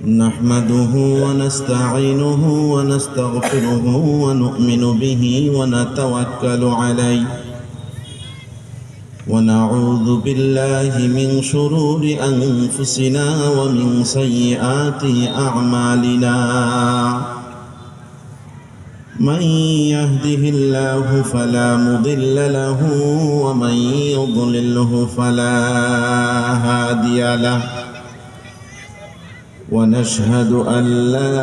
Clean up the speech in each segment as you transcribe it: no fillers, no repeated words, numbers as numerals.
نحمده ونستعينه ونستغفره ونؤمن به ونتوكل عليه ونعوذ بالله من شرور أنفسنا ومن سيئات أعمالنا من يهده الله فلا مضل له ومن يضلله فلا هادي له ونشهد أن لا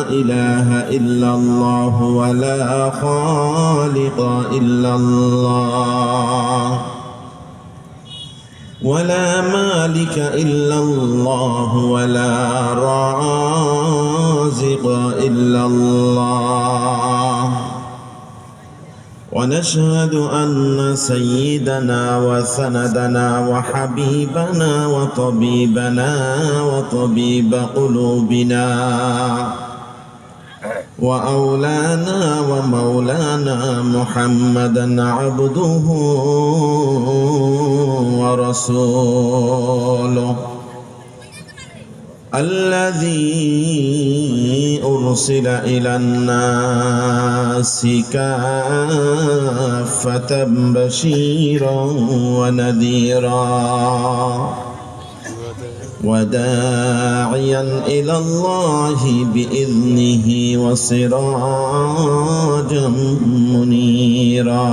إله إلا الله ولا خالق إلا الله ولا مالك إلا الله ولا رازق إلا الله ونشهد أن سيدنا وسندنا وحبيبنا وطبيبنا وطبيب قلوبنا وأولانا ومولانا محمدا عبده ورسوله الذي أرسل إلى الناس كافة بشيرا ونذيرا وداعيا إلى الله بإذنه وسراجا منيرا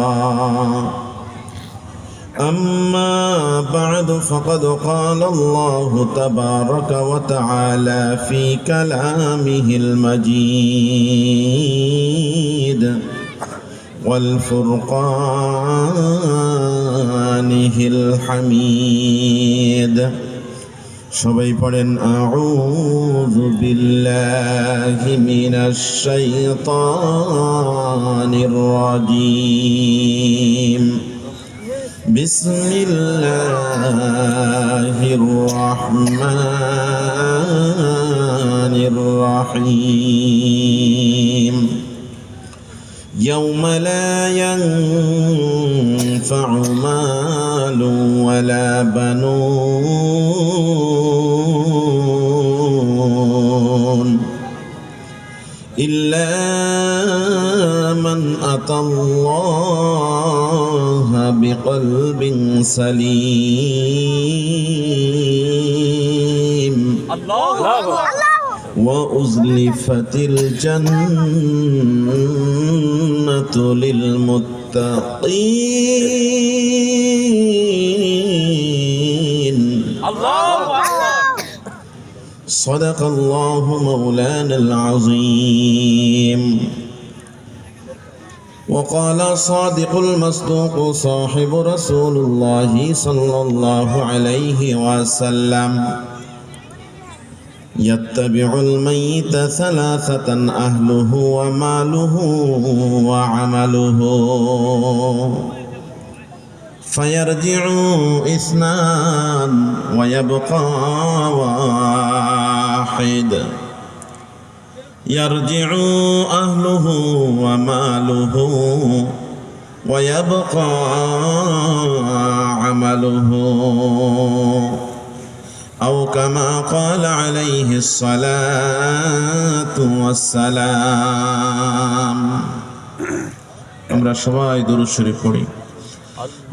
أما بعد فقد قال الله تبارك وتعالى في كلامه المجيد والفرقانه الحميد সবাই পড়েন আউযু বিল্লাহি মিনাশ শাইতানির রাজীম বিসমিল্লাহির রহমানির রহিম يوم لا ينفع مال ولا بنون إلا من أتى الله بقلب سليم الله وأزلفت الجنة للمتقين الله صدق الله مولانا العظيم وقال صادق المصدوق صاحب رسول الله صلى الله عليه وسلم يتبع الميت ثلاثة أهله وماله وعمله فيرجع اثنان ويبقى واحد يرجع أهله وماله ويبقى عمله أو كما قال عليه الصلاة والسلام আমরা সবাই দুরূদ শরীফ পড়ি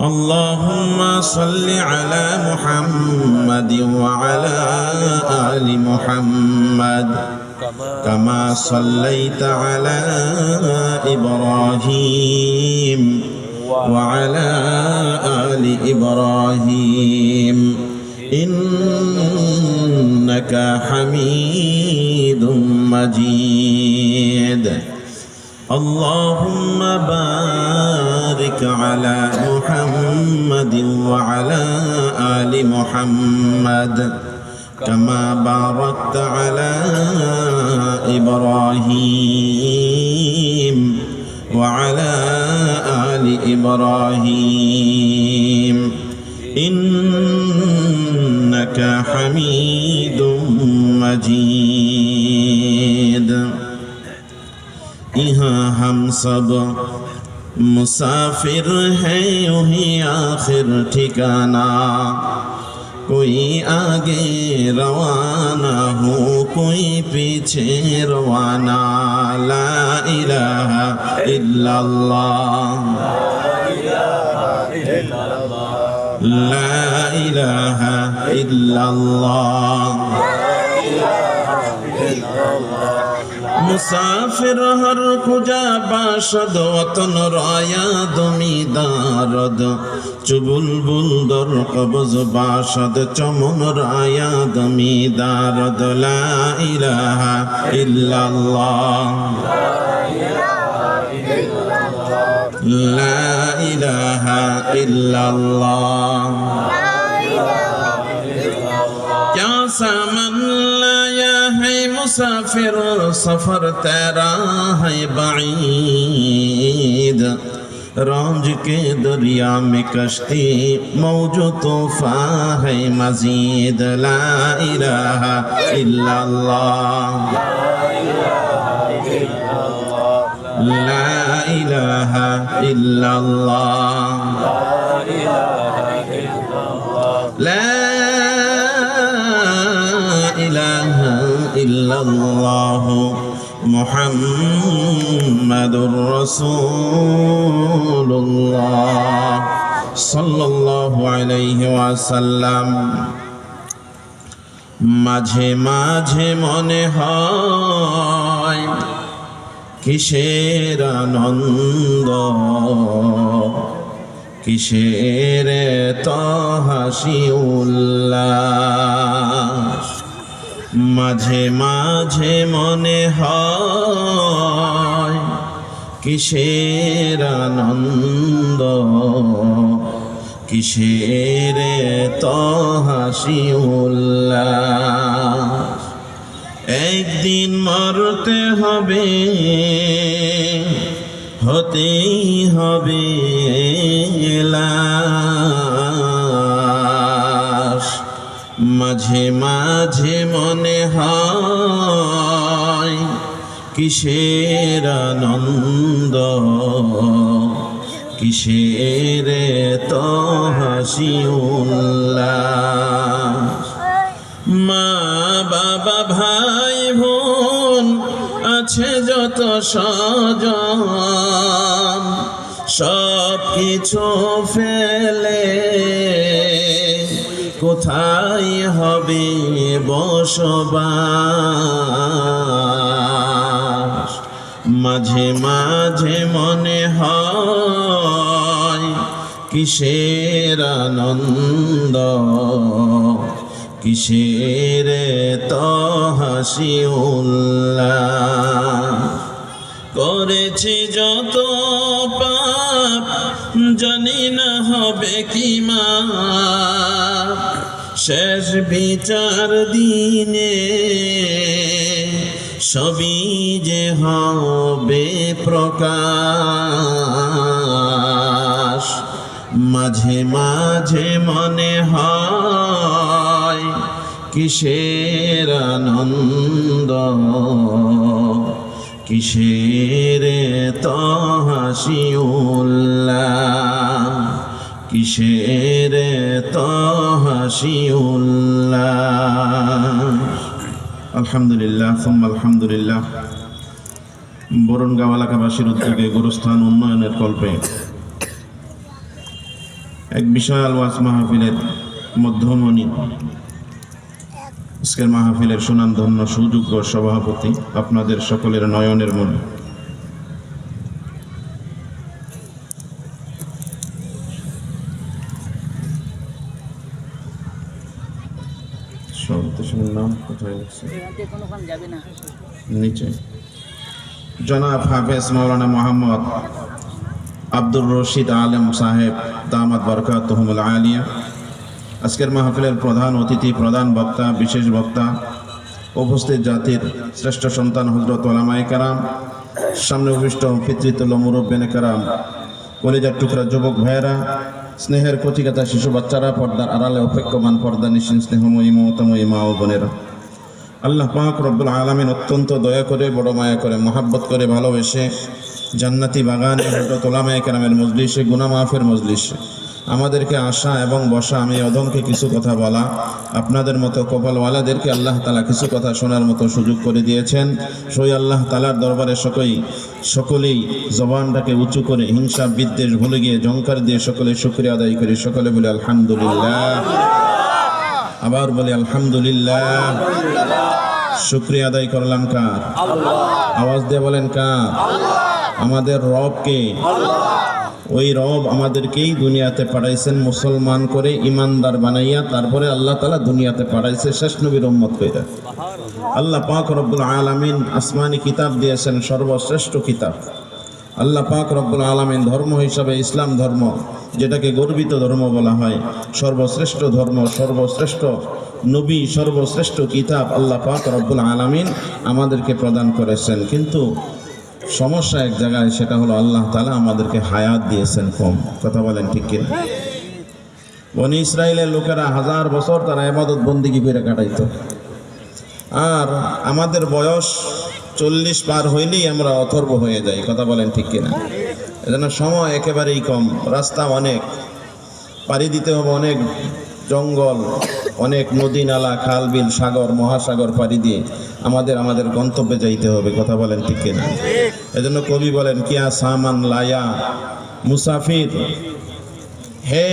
اللهم صل على محمد وعلى آل محمد كما صليت على إبراهيم وعلى آل إبراهيم إنك حميد مجيد اللهم بارك على محمد وعلى آل محمد كما باركت على إبراهيم وعلى آل إبراهيم إنك حميد مجيد यहाँ हम सब मुसाफिर हैं यूं ही आखिर ठिकाना कोई आगे रवाना हूँ कोई पीछे रवाना ला इलाहा इल्लल्लाह ला इलाहा इल्लल्लाह मुसाफिर हर कुजा बाशद वतन राया दमी दारद चुबुलबुल दर कब्ज बाशद चमन राया दमी दारद ला इलाहा इल्लल्लाह ला इलाहा इल्लल्लाह क्या सामान लाया है मुसाफिर सफर तेरा है बाईद रौज के दरिया में कश्ती मौजू तूफा है मजीद ला इलाहा इल्लल्लाह ला इलाहा इल्लल्लाह ला इलाहा इल्लल्लाह मुहम्मदुर रसूलुल्लाह सल्लल्लाहु अलैहि वसल्लम মাঝে মাঝে মনে হয় কিসের আনন্দ কিসের তো হাসি উল্লাস মাঝে মাঝে মনে হয় কিসের আনন্দ কিসের তো হাসি উল্লাস একদিন মরতে হবে হতেই হবে লাশ মাঝে মাঝে মনে হয় কিসের আনন্দ কিসের তো হাসি উল্লাস মা বাবা ভাই বোন আছে যত স্বজন সব কিছু ফেলে কোথায় হবে বসবাস মাঝে মাঝে মনে হয় কিসের আনন্দ কিসের তো হাসি উল্লাস করেছি যত পাপ জানি না হবে কি মা শেষ বিচার দিনে সবই যে হবে প্রকাশ মাঝে মাঝে মনে হয় কিসের আনন্দ কিসের তো হাসি উল্লাস কিসের তো হাসি উল্লাস আলহামদুলিল্লাহ সুম্মা আলহামদুলিল্লাহ বরণগাঁও এলাকাবাসীর উদ্যোগে গোরস্থান উন্নয়নের কল্পে এক বিশাল ওয়াজ মাহফিলের মধ্যমণি আজকের মাহফিলের সুনামধন্য সুযোগ্য সভাপতি আপনাদের সকলের নয়নের মনে নাম কোথায় নিচে জনাব হাফেজ মাওলানা মোহাম্মদ আব্দুর রশিদ আলম সাহেব দামাত বরকাতুহুমুল আলিয়া আজকের মাহফিলের প্রধান অতিথি প্রধান বক্তা বিশেষ বক্তা উপস্থিত জাতির শ্রেষ্ঠ সন্তান হযরত উলামায়ে কেরাম সামনে উপবিষ্ট পিতৃতুল্য মুরব্বিয়ানে কেরাম কলিজার টুকরা যুবক ভাইয়েরা স্নেহের কচিকাতা শিশু বাচ্চারা পর্দার আড়ালে অপেক্ষমান পর্দা নিশীন স্নেহময়ী মমতাময়ী মা ও বোনেরা আল্লাহ পাক রব্বুল আলামিন অত্যন্ত দয়া করে বড় মায়া করে মহাব্বত করে ভালোবেসে জান্নাতি বাগানে হযরত উলামায়ে কেরামের মজলিসে গুনাহ মাফের মজলিসে আমাদেরকে আসা এবং বসা, আমি অধমকে কিছু কথা বলা, আপনাদের মতো কপালওয়ালাদেরকে আল্লাহ তাআলা কিছু কথা শোনার মতো সুযোগ করে দিয়েছেন। সেই আল্লাহ তাআলার দরবারে সকলেই জবানটাকে উঁচু করে হিংসা বিদ্বেষ ভুলে গিয়ে ঝংকার দিয়ে সকলে শুকরিয়া আদায় করি। সকলে বলে আলহামদুলিল্লাহ। আবার বলে আলহামদুলিল্লাহ। শুকরিয়া আদায় করলাম কার? আওয়াজ দিয়ে বলেন কার? আমাদের রবকে। ওই রব আমাদেরকেই দুনিয়াতে পাঠাইছেন মুসলমান করে, ইমানদার বানাইয়া, তারপরে আল্লাহ তাআলা দুনিয়াতে পাঠাইছে শেষ নবীর উম্মত কইরা। আল্লাহ পাক রব্বুল আলামিন আসমানি কিতাব দিয়েছেন, সর্বশ্রেষ্ঠ কিতাব। আল্লাহ পাক রব্বুল আলামিন ধর্ম হিসাবে ইসলাম ধর্ম, যেটাকে গর্বিত ধর্ম বলা হয়, সর্বশ্রেষ্ঠ ধর্ম, সর্বশ্রেষ্ঠ নবী, সর্বশ্রেষ্ঠ কিতাব আল্লাহ পাক রব্বুল আলামিন আমাদেরকে প্রদান করেছেন। কিন্তু সমস্যা এক জায়গায়, সেটা হলো আল্লাহ তাআলা আমাদেরকে হায়াত দিয়েছেন কম। কথা বলেন ঠিক কিনা? বনি ইসরায়েলের লোকেরা 1000 বছর তারা ইবাদত বন্দেগী করে কাটাইতো, আর আমাদের বয়স 40 পার হইলেই আমরা অথর্ব হয়ে যাই। কথা বলেন ঠিক কিনা? এজন্য সময় একেবারেই কম, রাস্তা অনেক, পাড়ি দিতে হবে অনেক জঙ্গল, অনেক নদী নালা, খাল বিল, সাগর মহাসাগর পাড়ি দিয়ে আমাদের গন্তব্যে যাইতে হবে। কথা বলেন ঠিক কিনা? এজন্য কবি বলেন, কিয়া সামান লায়া মুসাফির, হে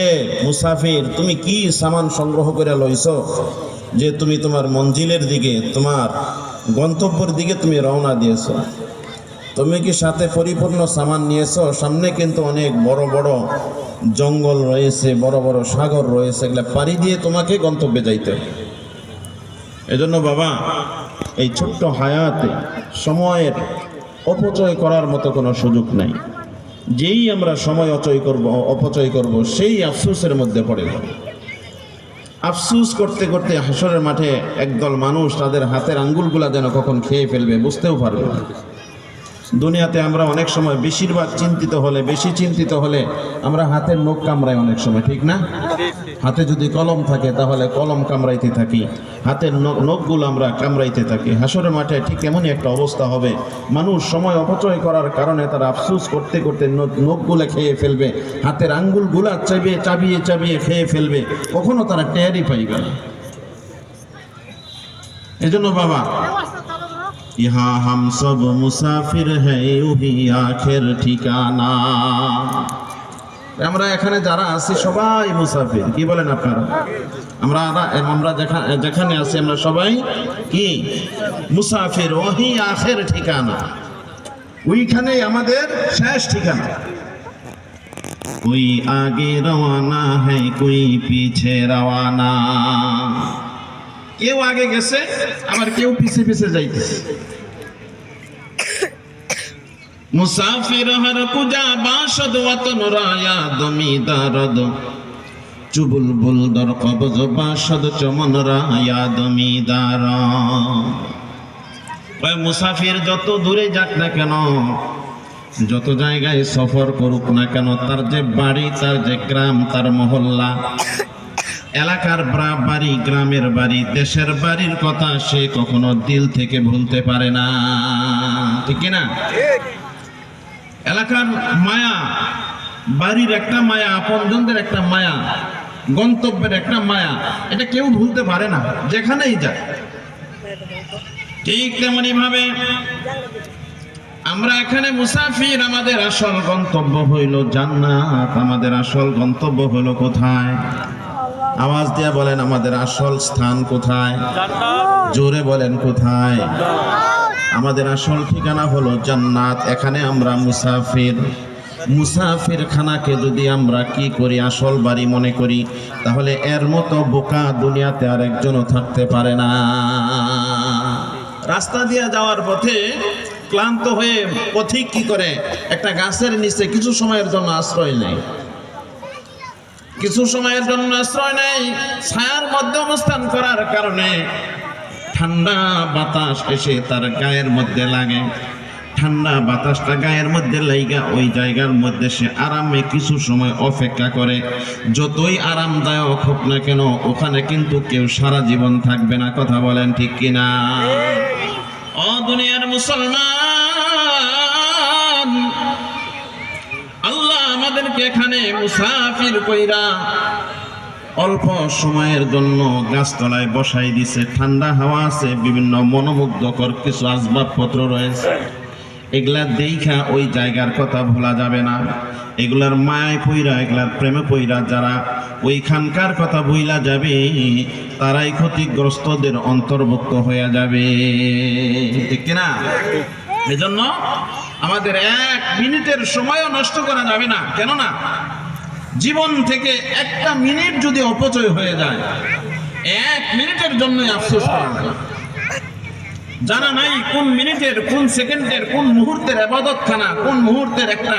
মুসাফির তুমি কি সামান সংগ্রহ করে লইছো যে তুমি তোমার মঞ্জিলের দিকে, তোমার গন্তব্যের দিকে তুমি রওনা দিয়েছো? তুমি কি সাথে পরিপূর্ণ সামান নিয়েছো? সামনে কিন্তু অনেক বড় বড় জঙ্গল রয়েছে, বড় বড় সাগর রয়েছে, এগুলা পাড়ি দিয়ে তোমাকে গন্তব্যে যাইতে হবে। এজন্য বাবা, এই ছোট্ট হায়াতে সময়ের অপচয় করার মতো কোনো সুযোগ নাই। যেই আমরা সময় অপচয় করব, সেই আফসোসের মধ্যে পড়ে যাব। আফসোস করতে করতে হাসরের মাঠে একদল মানুষ তাদের হাতের আঙ্গুলগুলা যেন কখন খেয়ে ফেলবে বুঝতেও পারবে না। দুনিয়াতে আমরা অনেক সময় বেশি চিন্তিত হলে আমরা হাতের নখ কামড়াই অনেক সময়, ঠিক না? হাতে যদি কলম থাকে তাহলে কলম কামড়াইতে থাকি, হাতের নখগুলো আমরা কামড়াইতে থাকি। হাসরের মাঠে ঠিক এমনই একটা অবস্থা হবে, মানুষ সময় অপচয় করার কারণে তারা আফসোস করতে করতে নখগুলো খেয়ে ফেলবে, হাতের আঙ্গুলগুলা চাবিয়ে খেয়ে ফেলবে, কখনো তারা টেরই পাইবে না। এজন্য বাবা, ইহা হাম সব মুসাফির হ্যায় ওহি আখের ঠিকানা। আমরা এখানে যারা আছি সবাই মুসাফির। কি বলেন আপনারা? আমরা যেখানে আছি আমরা সবাই কি মুসাফির, ওহি আখের ঠিকানা, ওইখানেই আমাদের শেষ ঠিকানা। কোই আগে রওয়ানা হ্যায় কোই পিছে রওয়ানা। কেউ আগে গেছে, আবার কেউ পিছে পিছে যাইতেছে। মুসাফির হর কুজা বাসদ ওয়াতন রায়া দমি দারদ, চুবুলবুল দর কবজ বাসদ চমন রায়া দমি দার। মুসাফির যত দূরে যাক না কেন, যত জায়গায় সফর করুক না কেন, তার যে বাড়ি, তার যে গ্রাম, তার মহল্লা, এলাকার বাড়ি, গ্রামের বাড়ি, দেশের বাড়ির কথা সে কখনো দিল থেকে ভুলতে পারে না, ঠিক না? এলাকার মায়া, বাড়ির একটা মায়া, আপনজনদের একটা মায়া, গন্তব্যের একটা মায়া, এটা কেউ ভুলতে পারে না যেখানেই যায়। ঠিক তেমনি ভাবে আমরা এখানে মুসাফির, আমাদের আসল গন্তব্য হইল জান্নাত। আমাদের আসল গন্তব্য হইল কোথায়? আওয়াজ দিয়ে বলেন, আমাদের আসল স্থান কোথায়? জোরে বলেন কোথায়? আমাদের আসল ঠিকানা হলো জান্নাত। এখানে আমরা মুসাফির খানাকে যদি আমরা কি করি, আসল বাড়ি মনে করি, তাহলে এর মতো বোকা দুনিয়াতে আর একজনও থাকতে পারে না। রাস্তা দিয়ে যাওয়ার পথে ক্লান্ত হয়ে পথিক কি করে, একটা গাছের নিচে কিছু সময়ের জন্য আশ্রয় নেয়, ছায়ার মধ্যে অবস্থান করার কারণে ঠান্ডা বাতাস এসে তার গায়ের মধ্যে লাগে। ঠান্ডা বাতাসটা গায়ের মধ্যে লাইগা ওই জায়গার মধ্যে সে আরামে কিছু সময় অপেক্ষা করে। যতই আরামদায়ক হোক না কেন, ওখানে কিন্তু কেউ সারা জীবন থাকবে না। কথা বলেন ঠিক কিনা? ও দুনিয়ার মুসলমান, আল্লাহ আমাদেরকে এখানে মুসাফির কইরা অল্প সময়ের জন্য গাছতলায় বসাই দিছে, ঠান্ডা হাওয়া আছে, বিভিন্ন মনোমুগ্ধকর কিছু আসবাবপত্র রয়েছে। এগুলা দেখা ওই জায়গার কথা ভোলা যাবে না। এগুলার মায়ায় পইরা, এগুলার প্রেমে পইরা যারা ওইখানকার কথা ভুইলা যাবে, তারাই ক্ষতিগ্রস্তদের অন্তর্ভুক্ত হয়ে যাবে, ঠিক কিনা? এজন্য আমাদের এক মিনিটের সময়ও নষ্ট করা যাবে না। কেননা জীবন থেকে একটা মিনিট যদি অপচয় হয়ে যায়, এক মিনিটের জন্যই আফসোস করা যায়। জানা নাই কোন মিনিটের, কোন সেকেন্ডের, কোন মুহূর্তের ইবাদতখানা, কোন মুহূর্তের একটা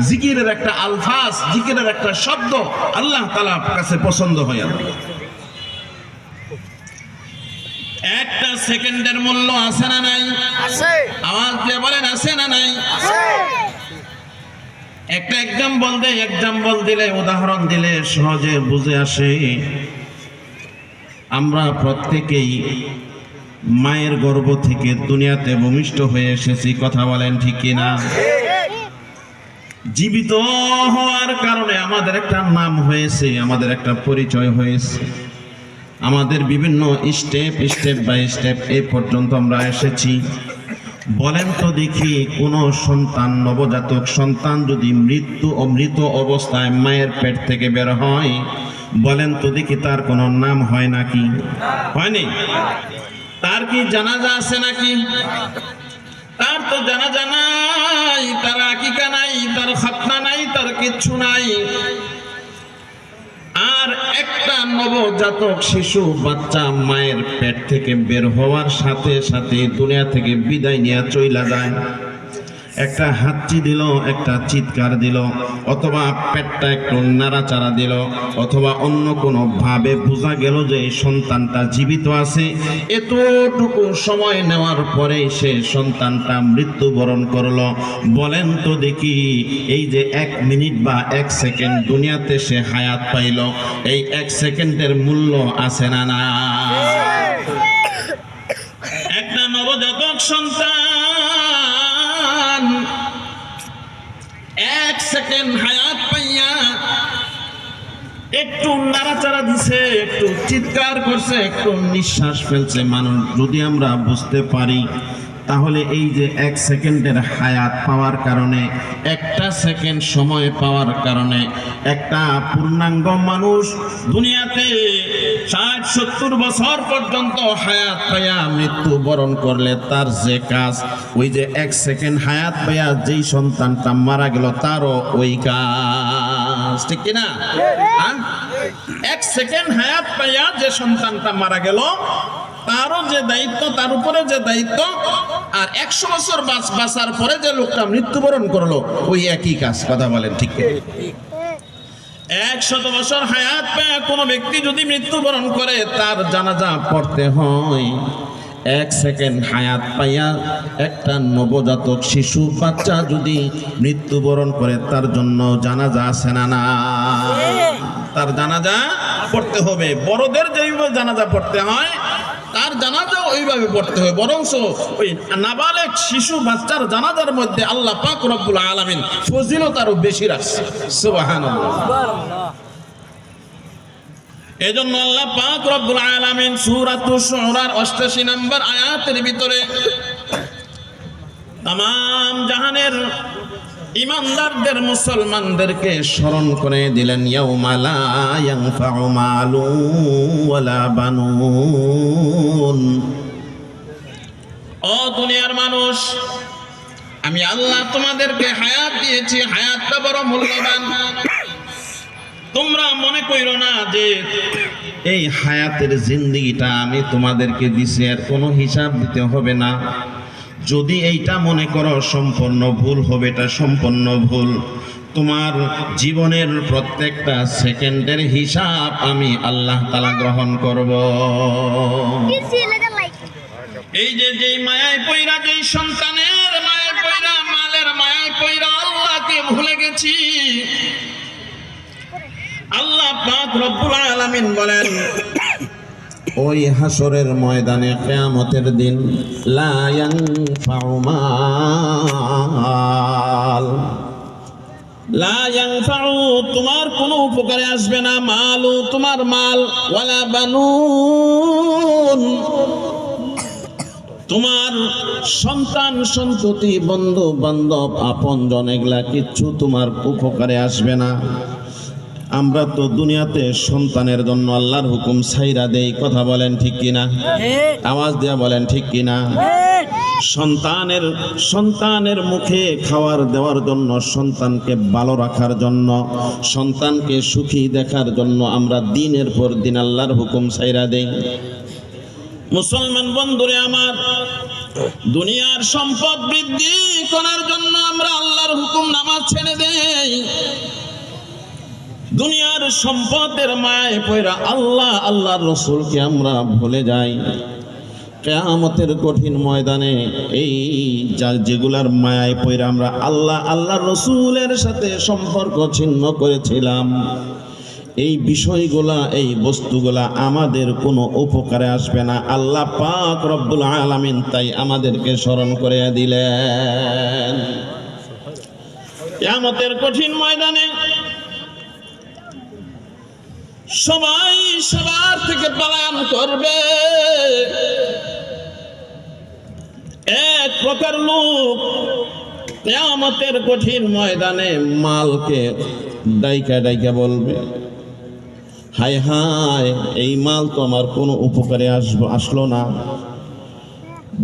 জিকিরের একটা আলফাজ, জিকিরের একটা শব্দ আল্লাহ তাআলার কাছে পছন্দ হয়। একটা সেকেন্ডের মূল্য আছে না নাই? আছে। আওয়াজ দিয়ে বলেন, আছে না নাই? আছে। একটা এক্সাম্পল দিলে, উদাহরণ দিলে সহজে বুঝে আসে। আমরা প্রত্যেকেই মায়ের গর্ভ থেকে দুনিয়াতে ভূমিষ্ঠ হয়ে এসেছি, কথা বলেন ঠিক কিনা? জীবিত হওয়ার কারণে আমাদের একটা নাম হয়েছে, আমাদের একটা পরিচয় হয়েছে, আমাদের বিভিন্ন স্টেপ বাই স্টেপ এ পর্যন্ত আমরা এসেছি। বলেন তো দেখি, কোন সন্তান, নবজাতক সন্তান যদি মৃত অবস্থায় মায়ের পেট থেকে বের হয়, বলেন তো দেখি তার কোনো নাম হয় নাকি? হয়নি? তার কি জানাজা আছে নাকি? তার তো জানাজা নাই, তার আকিকা নাই, তার খাতনা নাই, তার কিচ্ছু নাই। আর একটা নবজাতক শিশু বাচ্চা মায়ের পেট থেকে বের হওয়ার সাথে সাথে দুনিয়া থেকে বিদায় নিয়ে চইলা যায়। একটা হাঁচি দিল, একটা চিৎকার দিল, অথবা পেটটা একটু নাড়াচাড়া দিল, অথবা অন্য কোনো ভাবে বোঝা গেল যে এই সন্তানটা জীবিত আছে। এতটুকু সময় নেওয়ার পরে সে সন্তানটা মৃত্যুবরণ করলো। বলেন তো দেখি, এই যে 1 মিনিট বা 1 সেকেন্ড দুনিয়াতে সে হায়াত পাইল, এই 1 সেকেন্ডের মূল্য আছে না না? একটা নবজাতক সন্তান 1 সেকেন্ড হায়াত পাইয়া একটু নাড়াচাড়া দিছে, একটু চিৎকার করছে, একটু নিঃশ্বাস ফেলছে, মানুষ যদি আমরা বুঝতে পারি, তাহলে এই যে 1 সেকেন্ডের হায়াত পাওয়ার কারণে, একটা সেকেন্ড সময় পাওয়ার কারণে একটা পূর্ণাঙ্গ মানুষ দুনিয়াতে 60-70 বছর পর্যন্ত হায়াত পাইয়া মৃত্যুবরণ করলে তার যে কাজ, ওই যে 1 সেকেন্ড হায়াত পাইয়া যেই সন্তানটা মারা গেল তারও ওই কাজ, ঠিক কিনা? 1 সেকেন্ড হায়াত পাইয়া যে সন্তানটা মারা গেল তারও যে দায়িত্ব, তার উপরে যে দায়িত্ব, আর 100 বছর বাঁচার পরে যে লোকটা মৃত্যুবরণ করলো ওই একই কাজ, কথা বলেন ঠিক কিনা? 100 বছর হায়াত পায় কোনো ব্যক্তি যদি মৃত্যুবরণ করে, তার জানাজা পড়তে হয়। 1 সেকেন্ড হায়াত পাইয়া একটা নবজাতক শিশু বাচ্চা যদি মৃত্যুবরণ করে, তার জন্য জানাজা আছে না না? তার জানাজা পড়তে হবে। বড়দের যেভাবে জানাজা পড়তে হয়, তার জানাজা ওইভাবে পড়তে হবে। বরঞ্চ ওই নাবালেগ শিশু বাচ্চার জানাজার মধ্যে আল্লাহ পাক রব্বুল আলামিন ফজিলত আরো বেশি রাখছে। সুবহানাল্লাহ। এজন্য আল্লাহ পাক রব্বুল আলামিন সূরাতুশ শুরার 88 নম্বর আয়াতের ভিতরে तमाम জাহানের ইমানদারদের, মুসলমানদেরকে স্মরণ করে দিলেন, ইয়াউমা লা ইয়ানফাউ মালুন ওয়ালা বানুন। ও দুনিয়ার মানুষ, আমি আল্লাহ তোমাদেরকে হায়াত দিয়েছি, হায়াতটা বড় মূল্যবান। তোমরা মনে কইরো না যে এই হায়াতের জিন্দেগিটা আমি তোমাদেরকে দিছি, এর কোনো হিসাব দিতে হবে না। যদি এইটা মনে করো সম্পূর্ণ ভুল হবে, এটা সম্পূর্ণ ভুল। তোমার জীবনের প্রত্যেকটা সেকেন্ডের হিসাব আমি আল্লাহ তাআলা গ্রহণ করব। এই যে যেই মায়ায় পয়রা, যেই সন্তানের মায়ায় পয়রা, মালের মায়ায় পয়রা আল্লাহকে ভুলে গেছি, আল্লাহ পাক রব্বুল আলামিন বলেন, ওই হাসরের ময়দানে কিয়ামতের দিন লা ইয়ানফাউ মাল, লা ইয়ানফাউ, তোমার কোনো উপকারে আসবে না, মালু, তোমার মাল, ওয়ালা বানুন, তোমার সন্তান সন্ততি বন্ধু বান্ধব আপনজন এগুলা কিচ্ছু তোমার উপকারে আসবে না। আমরা তো দুনিয়াতে সন্তানের জন্য আল্লাহর হুকুম ছাইরা দেই, কথা বলেন ঠিক কিনা? আওয়াজ দিয়া বলেন ঠিক কিনা? সন্তানের মুখে খাওয়ার দেওয়ার জন্য, সন্তানকে ভালো রাখার জন্য, সন্তানকে সুখী দেখার জন্য আমরা দিনের পর দিন আল্লাহর হুকুম ছাইরা দেই। মুসলমান বন্ধুরে আমার, দুনিয়ার সম্পদ বৃদ্ধি করার জন্য আমরা আল্লাহর হুকুম নামাজ ছেড়ে দেই। দুনিয়ার সম্পদের মায়ায় পয়রা আল্লাহর রাসূলকে আমরা ভুলে যাই। কিয়ামতের কঠিন ময়দানে এই যেগুলার মায়ায় পয়রা আমরা আল্লাহর রাসূলের সাথে সম্পর্ক ছিন্ন করেছিলাম, এই বিষয়গুলা, এই বস্তুগুলা আমাদের কোনো উপকারে আসবে না। আল্লাহ পাক রব্বুল আলামিন তাই আমাদেরকে স্মরণ করে দিলেন। কিয়ামতের কঠিন ময়দানে সবাই সবার থেকে পলায়ন করবে। এক প্রকার লোক কিয়ামতের কঠিন ময়দানে মালকে ডাইকা ডাইকা বলবে, হায় হায়, এই মাল তো আমার কোনো উপকারে আসলো না।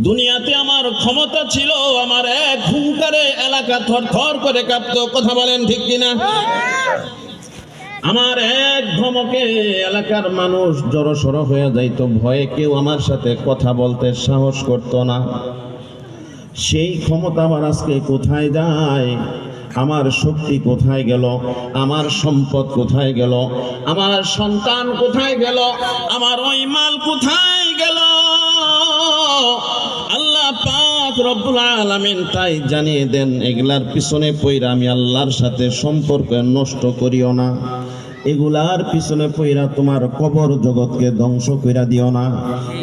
দুনিয়াতে আমার ক্ষমতা ছিল, আমার এক হুঙ্কারে এলাকা থরথর করে কাঁপতো, কথা বলেন ঠিক কিনা? আমার এক ধমকে এলাকার মানুষ জড়সড় হয়ে যাইতো, ভয়ে কেউ আমার সাথে কথা বলতে সাহস করতো না। সেই ক্ষমতা আমার আজকে কোথায় যায়? আমার শক্তি কোথায় গেল? আমার সম্পদ কোথায় গেল? আমার সন্তান কোথায় গেল? আমার ওই মাল কোথায় গেল? আল্লাহ পাক রব্বুল আলামিন তাই জানিয়ে দেন, এগুলার পিছনে পইরা আমি আল্লাহর সাথে সম্পর্ক নষ্ট করিও না। এগুলার পিছনে পইরা তোমার কবর জগৎকে ধ্বংস কইরা দিও না।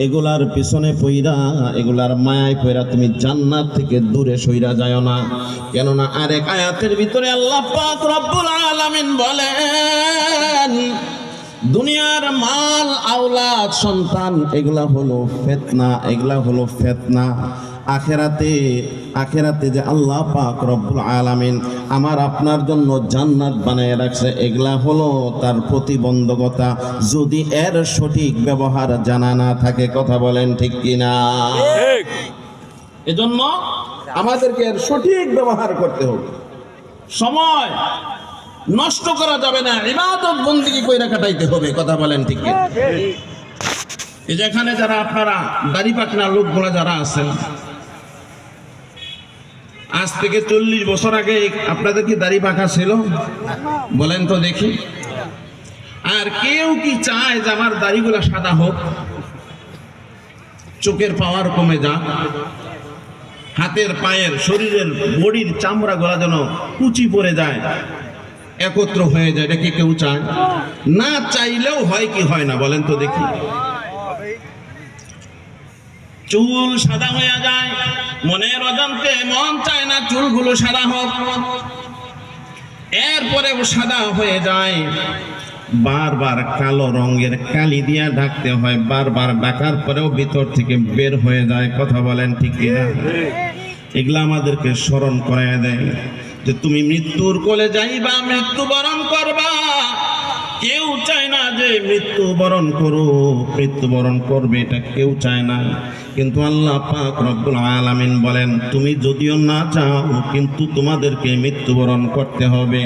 এগুলার পিছনে পইরা, এগুলার মায়ায় পইরা তুমি জান্নাত থেকে দূরে সইরা যাও না। কেননা আরেক আয়াতের ভিতরে আল্লাহ পাক রব্বুল আলামিন বলেন, দুনিয়ার মাল, আওলাদ, সন্তান এগুলা হলো ফিতনা, এগুলা হলো ফিতনা। আখেরাতে যে আল্লাহ পাক রব্বুল আলামিন আমার আপনার জন্য জান্নাত বানায় রাখছে, এগুলা হলো তার প্রতিবন্ধকতা, যদি এর সঠিক ব্যবহার জানা না থাকে, কথা বলেন ঠিক কিনা? এজন্য আমাদেরকে এর সঠিক ব্যবহার করতে হবে। সময় নষ্ট করা যাবে না, ইবাদত বন্দেগী কইরা কাটাইতে হবে, কথা বলেন ঠিক কিনা? এই যেখানে যারা আপনারা দাড়ি পাকনা লোকগুলা যারা আছেন, আজ থেকে 40 বছর আগে আপনাদের কি দাড়ি পাকা ছিল? বলেন তো দেখি। আর কেউ কি চায় যে আমার দাড়িগুলা সাদা হোক, চোখের পাওয়ার কমে যাক, হাতের পায়ের শরীরের বডির চামড়া গুলা যেন কুচি পড়ে যায়, একত্র হয়ে যায়? এটা কি কেউ চায়? না চাইলেও হয় কি হয় না? বলেন তো দেখি। চুল সাদা হয়ে যায়, মনের অজান্তে মন চায় না চুলগুলো সাদা হোক, এরপরেও সাদা হয়ে যায়। বারবার কালো রঙের কালি দিয়া ঢাকতে হয়, বারবার ঢাকার পরেও ভিতর থেকে বের হয়ে যায়, কথা বলেন ঠিক কিনা? এগুলা আমাদেরকে স্মরণ করায় দেয় যে তুমি মৃত্যুর কোলে যাইবা, মৃত্যুবরণ করবা। কেউ চায় না যে মৃত্যুবরণ মৃত্যুবরণ করবে, এটা কেউ চায় না। কিন্তু আল্লাহ পাক রব্বুল আলামিন বলেন, তুমি যদিও না চাও কিন্তু তোমাদেরকে মৃত্যুবরণ করতে হবে।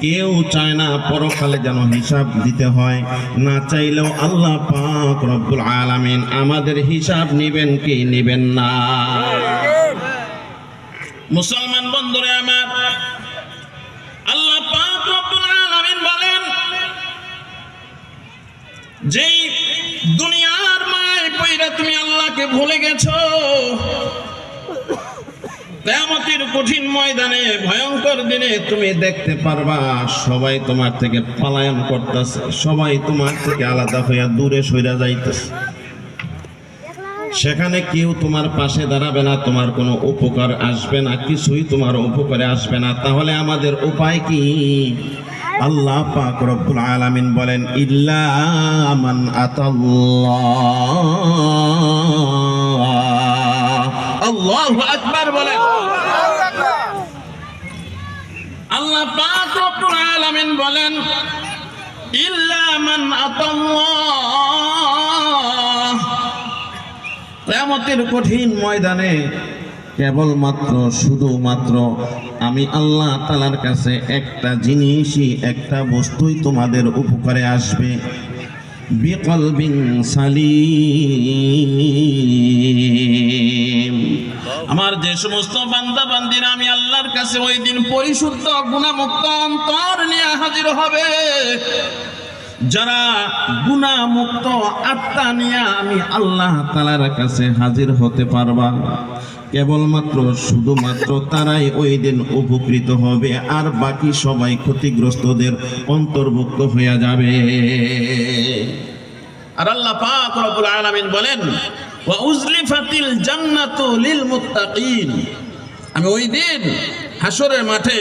কেউ চায় না পরকালে যেন হিসাব দিতে হয়, না চাইলেও আল্লাহ পাক রব্বুল আলামিন আমাদের হিসাব নিবেন কি নিবেন না? মুসলমান বন্ধুরা আমার, আল্লাহ পাক রব্বুল আলামিন বলেন, যেই দুনিয়ার মায় পয়রা তুমি আল্লাহকে ভুলে গেছো, কিয়ামতের কঠিন ময়দানে ভয়ঙ্কর দিনে তুমি দেখতে পারবা সবাই তোমার থেকে পলায়ন করতেছে, সবাই তোমার থেকে আলাদা হইয়া দূরে সইরা যাইতেছে। সেখানে কেউ তোমার পাশে দাঁড়াবে না, তোমার কোনো উপকার আসবে না, কিছুই তোমার উপকারে আসবে না। তাহলে আমাদের উপায় কি? আল্লাহ পাক রব্বুল আলামিন বলেন, ইল্লা মান আতাল্লাহ। আল্লাহু আকবার বলেন। আল্লাহ পাক রব্বুল আলামিন বলেন, ইল্লা মান আতাল্লাহ। কিয়ামতের কঠিন ময়দানে কেবলমাত্র শুধুমাত্র আমি আল্লাহ তাআলার কাছে একটা জিনিসই, একটা বস্তুই তোমাদের উপকারে আসবে। বিকলবিন সালিম। আমার যে সমস্ত বান্দা বান্দিরা আমি আল্লাহর কাছে ওই দিন পরিশুদ্ধ গুনাহমুক্ত অন্তর নিয়ে হাজির হবে, যারা গুনাহমুক্ত আত্মা নিয়ে আমি আল্লাহ তাআলার কাছে হাজির হতে পারবা, কেবলমাত্র শুধুমাত্র তারাই ওই দিন উপকৃত হবে, আর বাকি সবাই ক্ষতিগ্রস্তদের অন্তর্ভুক্ত হয়ে যাবে। আর আল্লাহ পাক রব্বুল আলামিন বলেন, ওয়া উজলিফাতিল জান্নাতু লিল মুত্তাকিন। আমি ওই দিন হাসরের মাঠে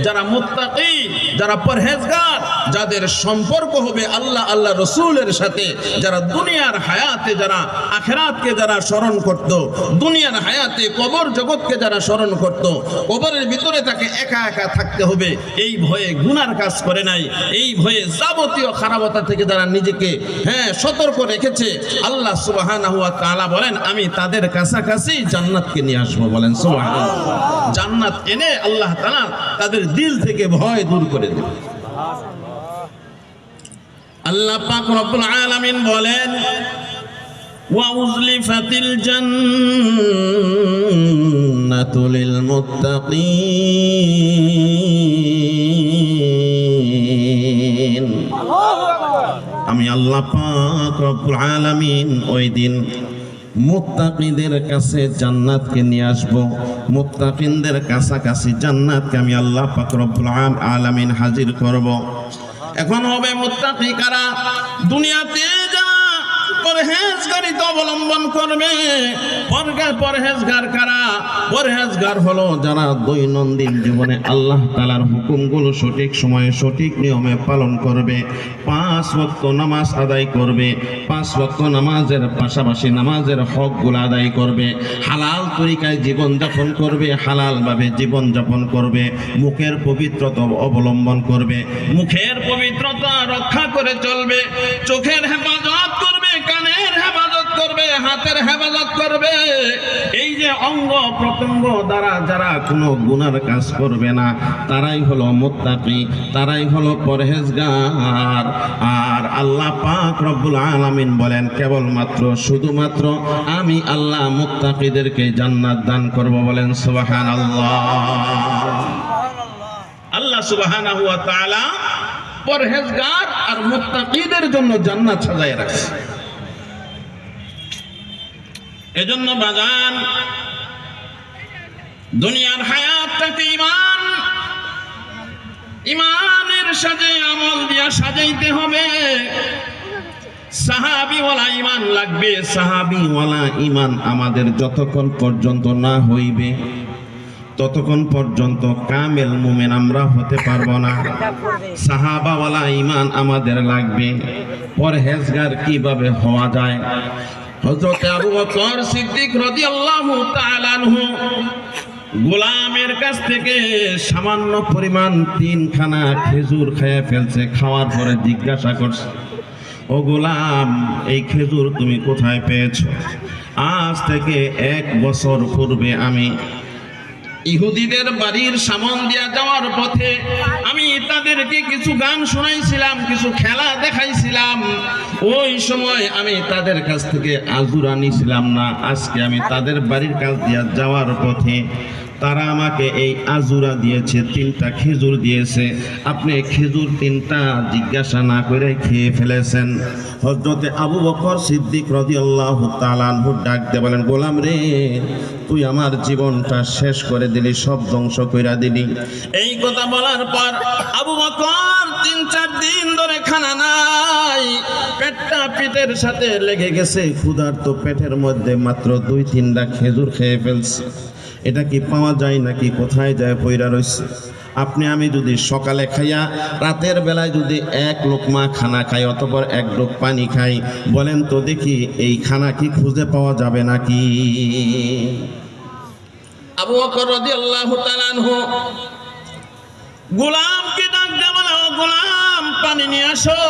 যারা মুত্তাকি, যারা পরহেজগার, যাদের সম্পর্ক হবে আল্লাহ আল্লাহ রসুলের সাথে, যারা দুনিয়ার হায়াতে যারা আখিরাতকে যারা স্মরণ করত, দুনিয়ার হায়াতে কবর জগৎকে যারা স্মরণ করত, কবরের ভিতরে তাকে একা একা থাকতে হবে এই ভয়ে গুনার কাজ করে নাই, এই ভয়ে যাবতীয় খারাপতা থেকে যারা নিজেকে সতর্ক রেখেছে, আল্লাহ সুবহানাহু ওয়া তাআলা বলেন আমি তাদের কাছাকাছি জান্নাতকে নিয়ে আসবো। বলেন সুবহানাল্লাহ। জান্নাত এনে আল্লাহ তাআলা তাদের দিল থেকে ভয় দূর করে দেবে। আল্লাহ পাক রব্বুল আলামিন বলেন, ওয়া উজলিফাতিল জান্নাতু লিল মুত্তাকিন। আমি আল্লাহ পাক রব্বুল আলামিন ওই দিন মুত্তাকিদের কাছে জান্নাতকে নিয়ে আসব, মুত্তাকিনদের কাছাকাছি জান্নাতকে আমি আল্লাহ পাক রব্বুল আলামিন হাজির করব। এখন হবে মুত্তাকি কারা? দুনিয়াতে যারা পরহেজগারিতা অবলম্বন করবে। পরহেজগার কারা? পরহেজগার হলো যারা দৈনন্দিন জীবনে আল্লাহ তাআলার হুকুমগুলো সঠিক সময়ে সঠিক নিয়মে পালন করবে, 5 ওয়াক্ত নামাজ আদায় করবে, 5 ওয়াক্ত নামাজের পাশাপাশি নামাজের হকগুলো আদায় করবে, হালাল তরিকায় জীবনযাপন করবে, হালালভাবে জীবনযাপন করবে, মুখের পবিত্রতা অবলম্বন করবে, মুখের পবিত্রতা রক্ষা করে চলবে, চোখের হেফাজত করবে, কানের হেফাজত করবে, হাতের হেফাজত করবে। এই যে অঙ্গ প্রত্যঙ্গ দ্বারা যারা কোনো গুনার কাজ করবে না, তারাই হলো মুত্তাকি, তারাই হলো পরহেজগার। আর আল্লাহ পাক রব্বুল আলামিন বলেন, কেবলমাত্র শুধুমাত্র আমি আল্লাহ মুত্তাকিদেরকে জান্নাত দান করব। বলেন সুবহানাল্লাহ। আল্লাহ সুবহানাহু ওয়া তাআলা পরহেজগার আর মুত্তাকিদের জন্য জান্নাত সাজায় রাখছে। এজন্য বাজান, দুনিয়ার হায়াতটাকে ইমানের সাথে আমল দিয়া সাজাইতে হবে। সাহাবীওয়ালা ঈমান লাগবে। সাহাবীওয়ালা ঈমান আমাদের যতক্ষণ পর্যন্ত না হইবে ততক্ষণ পর্যন্ত কামেল মুমিন আমরা হতে পারবো না। সাহাবাওয়ালা ঈমান আমাদের লাগবে। পরহেজগার কিভাবে হওয়া যায়? হযরত আবু বকর সিদ্দিক রাদিয়াল্লাহু তাআলা আনহু গোলামের কাছ থেকে সামান্য পরিমাণ 3খানা খেজুর খেয়ে ফেলছে। খাওয়ার পরে জিজ্ঞাসা করছে, ও গোলাম, এই খেজুর তুমি কোথায় পেয়েছো? আজ থেকে 1 বছর পূর্বে আমি ইহুদিদের বাড়ির সামন দিয়া যাওয়ার পথে আমি তাদেরকে কিছু গান শোনাইছিলাম, কিছু খেলা দেখাইছিলাম। ওই সময় আমি তাদের কাছ থেকে আজুর আনিছিলাম না। আজকে আমি তাদের বাড়ির কাছ দিয়া যাওয়ার পথে তারা আমাকে এই আজুরা দিয়েছে, 3টা খেজুর দিয়েছে, আপনি খেজুর 3টা জিজ্ঞাসা না করে খেয়ে ফেলেছেন। হযরতে আবু বকর সিদ্দিক রাদিয়াল্লাহু তাআলা আনহু ডাক দিয়ে বলেন, গোলাম রে, তুই আমার জীবনটা শেষ করে দিলি, সব ধ্বংস কইরা দিলি। এই কথা বলার পর আবু বকর 3-4 দিন ধরে খানা নাই, পেটটা পেটের সাথে লেগে গেছে, ক্ষুধার্ত পেটের মধ্যে মাত্র 2-3টা খেজুর খেয়ে ফেলছে। এটা কি পাওয়া যায় নাকি কোথায় যায় পইরা রইছে? আপনি আমি যদি সকালে খাইয়া রাতের বেলায় যদি 1 লোকমা খানা খাই, অতঃপর 1 ডোক পানি খাই, বলেন তো দেখি এই খানা কি খুঁজে পাওয়া যাবে নাকি? আবু বকর রাদিয়াল্লাহু তাআলা আনহু গোলামকে ডাক দিয়ে বলে, ও গোলাম, পানি নিয়ে আসো।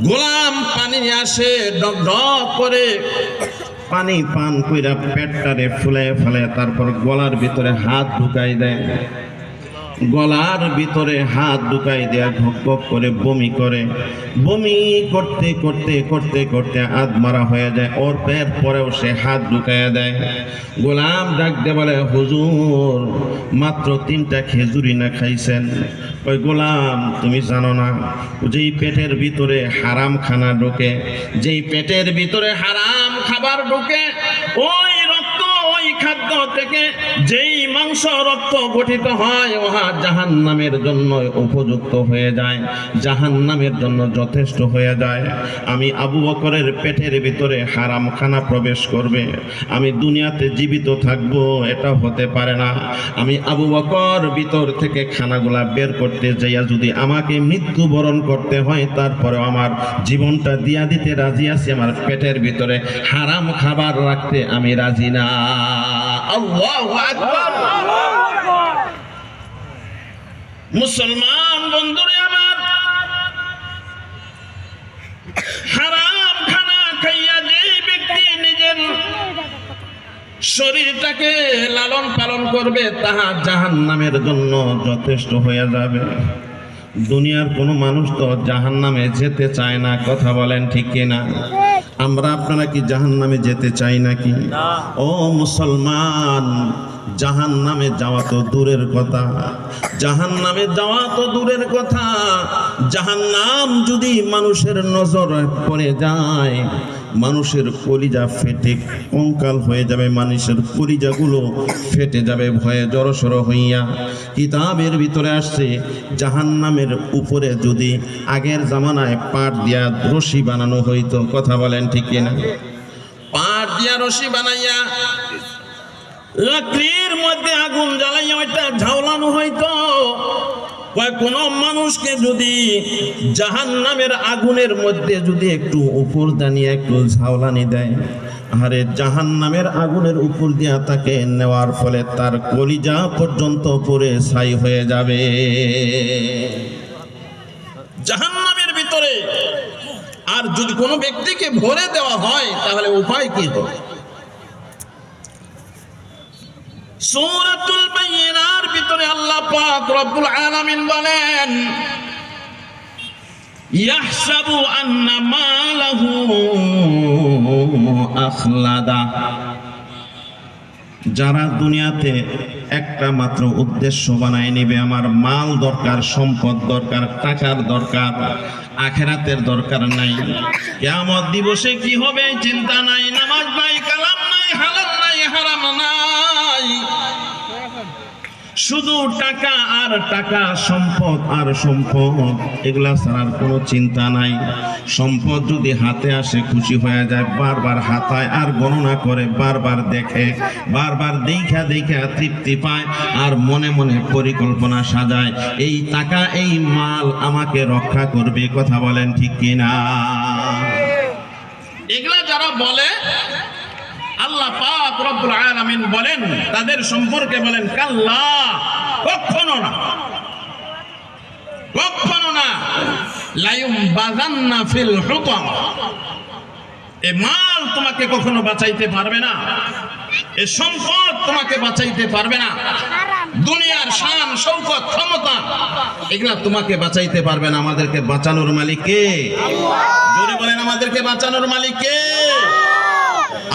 গোলাম পানি নিয়ে আসে, ডক ডক করে পানি পান কইরা পেটটারে ফুলে ফেলে, তারপর গলার ভিতরে হাত ঢুকাই দেয়। গলার ভিতরে হাত ঢুকাই দেয়া ঘক ঘক করে বমি করে। বমি করতে করতে করতে করতে আধমারা হয়ে যায়। ওর পেট পরেও সে হাত ঢুকাইয়া দেয়। গোলাম ডাক দিয়ে বলে, হুজুর, মাত্র 3টা খেজুরি না খাইছেন? ওই গোলাম, তুমি জানো না, যেই পেটের ভিতরে হারাম খানা ঢোকে, যেই পেটের ভিতরে হারাম খাবার ঢোকে, ওই রক্ত, ওই খাদ্য থেকে যেই মাংস রক্ত গঠিত হয়, ওহা জাহান্নামের জন্য উপযুক্ত হয়ে যায়, জাহান্নামের জন্য যথেষ্ট হয়ে যায়। আমি আবু বকরের পেটের ভিতরে হারাম খানা প্রবেশ করবে, আমি দুনিয়াতে জীবিত থাকব, এটা হতে পারে না। আমি আবু বকর ভিতর থেকে খানাগুলা বের করতে যাইয়া যদি আমাকে মৃত্যুবরণ করতে হয়, তারপরে আমার জীবনটা দিয়া দিতে রাজি আছি, আমার পেটের ভিতরে হারাম খাবার রাখতে আমি রাজি না। আল্লাহু আকবার। মুসলমান বন্ধুরে আমার, হারাম খানা খাইয়া যেই ব্যক্তি নিজের শরীরটাকে লালন পালন করবে, তাহা জাহান্নামের জন্য যথেষ্ট হয়ে যাবে। দুনিয়ার কোনো মানুষ তো জাহান্নামে যেতে চায় না, কথা বলেন ঠিক কিনা? আমরা আপনারা কি জাহান্নামে যেতে চাই নাকি? ও মুসলমান, জাহান্নামে যাওয়া তো দূরের কথা, জাহান্নামে যাওয়া তো দূরের কথা, জাহান্নাম যদি মানুষের নজরে পড়ে যায়, মানুষের কলিজা ফেটে কঙ্কাল হয়ে যাবে, মানুষের কলিজাগুলো ফেটে যাবে ভয়ে জড়সড় হইয়া। কিতাবের ভিতরে আসছে, জাহান্নামের উপরে যদি আগের জামানায় পাট দিয়া রশি বানানো হইতো, কথা বলেন ঠিক কিনা? পাট দিয়া রশি বানাইয়া লাকড়ির মধ্যে আগুন জ্বালাইয়া ওইটা ঝাউলানো হইতো। কোন মানুষকে যদি জাহান্নামের আগুনের মধ্যে যদি একটু উপর দানিয়ে একটু ঝাউলানি দেয়, আরে জাহান্নামের আগুনের উপর দিয়া তাকে নেওয়ার ফলে তার কলিজা পর্যন্ত পুড়ে ছাই হয়ে যাবে। জাহান্নামের ভিতরে আর যদি কোনো ব্যক্তিকে ভরে দেওয়া হয়, তাহলে উপায় কি হবে? সূরাতুল বাইয়িনার ভিতরে আল্লাহ পাক রব্বুল আলামিন বলেন, ইয়াহসাবু আন্না মালাহু আখলাদা। যারা দুনিয়াতে একটা মাত্র উদ্দেশ্য বানায় নেবে, আমার মাল দরকার, সম্পদ দরকার, টাকার দরকার, আখিরাতের দরকার নাই, কিয়ামত দিবসে কি হবে চিন্তা নাই, নামাজ নাই, কালাম নাই, হালাল নাই, হারাম নাই, শুধু টাকা আর টাকা, সম্পদ আর সম্পদ, এগুলা ছাড়ার কোনো চিন্তা নাই। সম্পদ যদি হাতে আসে খুশি হয়ে যায়, বারবার হাতায় আর গণনা করে, বারবার দেখে, বারবার দেখা দেখা তৃপ্তি পায়, আর মনে মনে পরিকল্পনা সাজায়, এই টাকা এই মাল আমাকে রক্ষা করবে, কথা বলেন ঠিক কিনা? এগুলা যারা বলে, আল্লাহ পাক রব্বুল আলামিন বলেন, তাদের সম্পর্কে বলেন, কাল্লা, কখনো না, কখনো না, লায়ুম বাযান্না ফিল হুতাম। এই মাল তোমাকে কখনো বাঁচাইতে পারবে না, এই সম্পদ তোমাকে বাঁচাইতে পারবে না, দুনিয়ার শান শৌকত ক্ষমতা এগুলা তোমাকে বাঁচাইতে পারবে না। আমাদেরকে বাঁচানোর মালিক কে? জোরে বলেন, আমাদেরকে বাঁচানোর মালিক কে?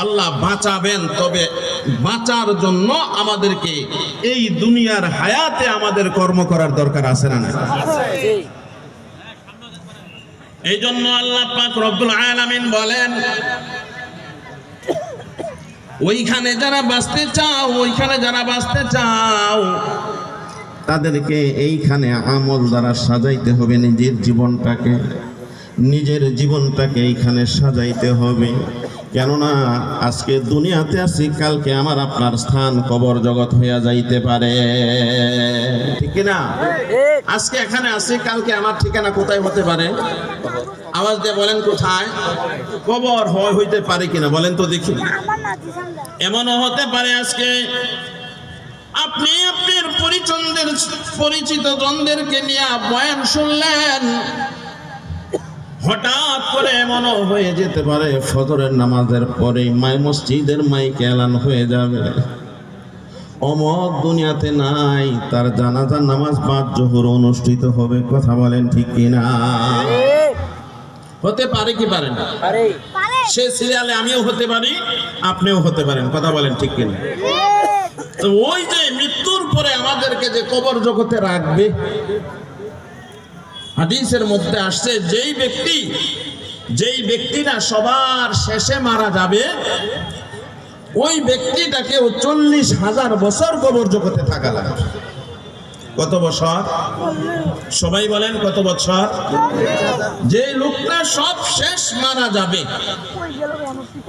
আল্লাহ আল্লাহ বাঁচাবেন, তবে বাঁচার জন্য আমাদেরকে এই দুনিয়ার হায়াতে আমাদের কর্ম করার দরকার আছে না? এই জন্য আল্লাহ পাক রব্বুল আলামিন বলেন, ওইখানে যারা বাঁচতে চাও তাদেরকে এইখানে আমল দ্বারা সাজাইতে হবে। নিজের জীবনটাকে এইখানে সাজাইতে হবে। কেননা আজকে দুনিয়াতে আছি, কালকে আমার আপনার স্থান কবর জগৎ হইয়া যাইতে পারে, ঠিক কিনা? আজকে এখানে আছি, কালকে আমার ঠিকানা কোথায় হতে পারে? আওয়াজ দিয়ে বলেন, কোথায়? কবর হইতে পারে কিনা বলেন তো দেখি। এমনও হতে পারে আজকে আপনি আপনার পরিচিত জনদেরকে নিয়ে বয়ান শুনলেন, হঠাৎ করে এমনও হয়ে যেতে পারে ফজরের নামাজের পরে মসজিদের মাইকে এলান হয়ে যাবে, অমক দুনিয়াতে নাই, তার জানাজার নামাজ বাদ জোহর অনুষ্ঠিত হবে। কথা বলেন ঠিক কিনা? হতে পারে কি পারে না? সে সিরিয়ালে আমিও হতে পারি, আপনিও হতে পারেন। কথা বলেন ঠিক কিনা? তো ওই যে মৃত্যুর পরে আমাদেরকে যে কবর জগতে রাখবে, হাদিসের মধ্যে আসছে যেই ব্যক্তিরা সবার শেষে মারা যাবে, ওই ব্যক্তিটাকেও 40,000 বছর কবর জগতে থাকা লাগবে। কত বছর? সবাই বলেন কত বছর? যে লোকটা সব শেষ মারা যাবে,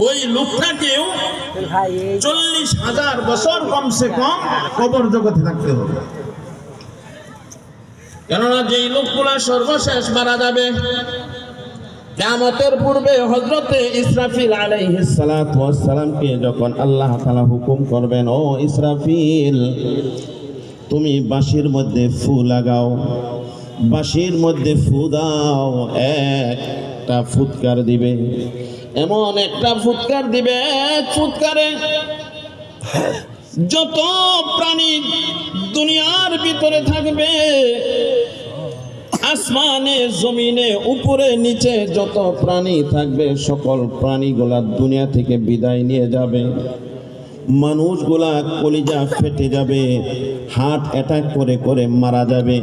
ওই লোকটাকেও 40,000 বছর কমসে কম কবর জগতে থাকতে হবে। কেননা যেই লোকগুলা সর্বশেষ মারা যাবে, কিয়ামতের পূর্বে হযরতে ইসরাফিল আলাইহিস সালাতু ওয়াস সালামকে যখন আল্লাহ তাআলা হুকুম করবেন, ও ইসরাফিল, তুমি বাঁশির মধ্যে ফু লাগাও, বাঁশির মধ্যে ফু দাও, একটা ফুৎকার দিবে, এমন একটা ফুৎকার দিবে, ফুৎকারে যত প্রাণী দুনিয়ার ভিতরে থাকবে, আসমানে জমিনে উপরে নিচে যত প্রাণী থাকবে, সকল প্রাণীগুলা দুনিয়া থেকে বিদায় নিয়ে যাবে। মানুষগুলা কলিজা ফেটে যাবে, হার্ট অ্যাটাক করে মারা যাবে।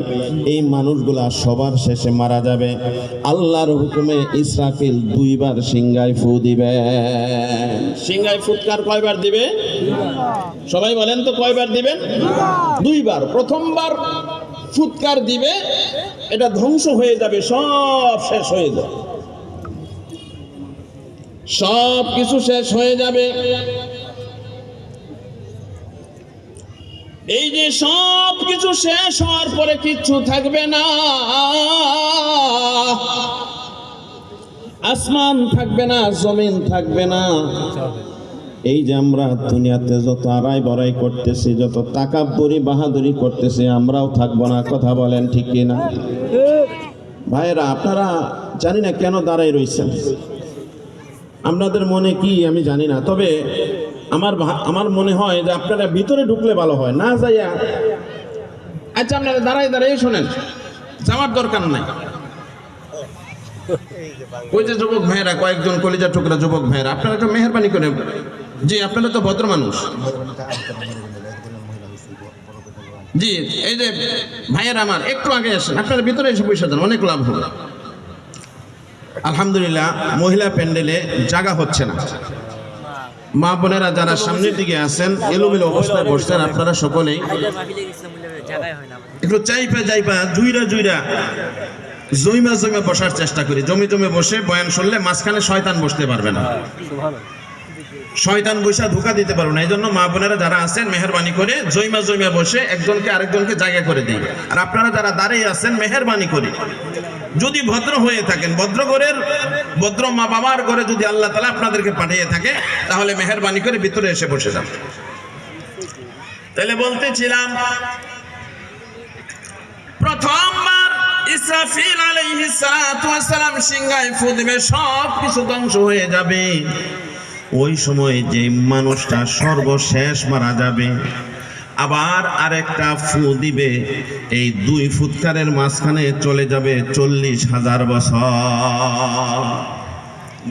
এই মানুষগুলা সবার শেষে মারা যাবে। আল্লাহর হুকুমে ইসরাফিল 2 বার সিংহায় ফু দিবে। সিংহায় ফুৎকার কয়বার দিবে? সবাই বলেন তো কয়বার দিবেন? 2 বার। প্রথমবার ফুৎকার দিবে, এটা ধ্বংস হয়ে যাবে, সব শেষ হয়ে যাবে, সব কিছু শেষ হয়ে যাবে। এই যে সব কিছু শেষ হওয়ার পরে কিচ্ছু থাকবে না, আসমান থাকবে না, জমিন থাকবে না। এই যে আমরা দুনিয়াতে যত আড়াই বড়াই করতেছি, যত তাকাব্বুরি বাহাদুরি করতেছি, আমরাও থাকবো না। কথা বলেন ঠিক কিনা? ভাইয়েরা, আপনারা জানি না কেন দাঁড়াই রয়েছেন, আপনাদের মনে কি আমি জানি না, তবে আমার মনে হয় যে আপনারা ভিতরে ঢুকলে ভালো হয়, না যাইয়া। আচ্ছা, আপনারা দাঁড়াই শোনেন, যাওয়ার দরকার নাই। ওই যে যুবক ভাইয়েরা, কয়েকজন কলিজা টুকরা যুবক ভাইয়েরা, আপনারা একটু মেহেরবানি করে, জি আপনারা তো ভদ্র মানুষ, জি এই যে ভাইয়েরা আমার একটু আগে আসেন, আপনারা ভিতরে এসে পয়সা দেন, অনেক লাভ হবে। আলহামদুলিল্লাহ, মহিলা প্যান্ডেলে জায়গা হচ্ছে না, মা বোনেরা যারা সামনের দিকে আছেন এলোমেলো অবস্থায় বসছেন, আপনারা সকলেই একটু যাইপা জুইরা জমিমা বসার চেষ্টা করি। জমে বসে বয়ান শুনলে মাঝখানে শয়তান বসতে পারবে না, শয়তান বৈশা ধোকা দিতে পারবে না। এই জন্য মা বোনেরা যারা আছেন মেহেরবানি করে জমিমা বসে একজনকে আরেকজনকে জায়গা করে দিই। আর আপনারা যারা দাঁড়িয়ে আছেন মেহেরবানি করে, যদি ভদ্র হয়ে থাকেন, ভদ্র মা বাবার ঘরে যদি আল্লাহ তাআলা আপনাদেরকে পাঠিয়ে থাকে, তাহলে মেহেরবানি করে ভিতরে এসে বসে যান। তাহলে বলতেছিলাম, প্রথমবার ইসরাফিল আলাইহিস সালাতু ওয়াস সালাম সিংহায় ফু দিবে, সব কিছু ধ্বংস হয়ে যাবে। ওই সময় যে মানুষটা সর্বশেষ মারা যাবে, আবার আরেকটা ফু দিবে, এই 2 ফুৎকারের মাঝখানে চলে যাবে 40,000 বছর।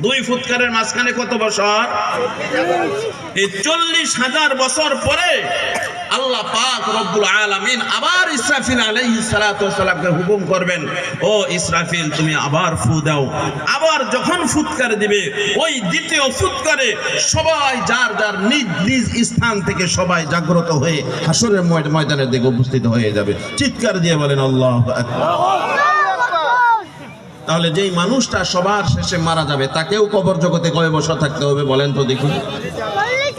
2 ফুৎকারের মাঝখানে কত বছর? এই 40,000 বছর পরে আল্লাহ পাক রব্বুল আলামিন আবার ইসরাফিল আলাইহিস সালাতু ওয়াস সালামকে হুকুম করবেন, ও ইসরাফিল তুমি আবার ফু দাও। আবার যখন ফুৎকার দিবে ওই দ্বিতীয় ফুৎকারে সবাই যার যার নিজ নিজ স্থান থেকে সবাই জাগ্রত হয়ে হাসরের ময়দানের দিকে উপস্থিত হয়ে যাবে। চিৎকার দিয়ে বলেন আল্লাহু আকবার। তাহলে যেই মানুষটা সবার শেষে মারা যাবে তাকেও কবর জগতে কয় বছর থাকতে হবে বলেন তো দেখুন?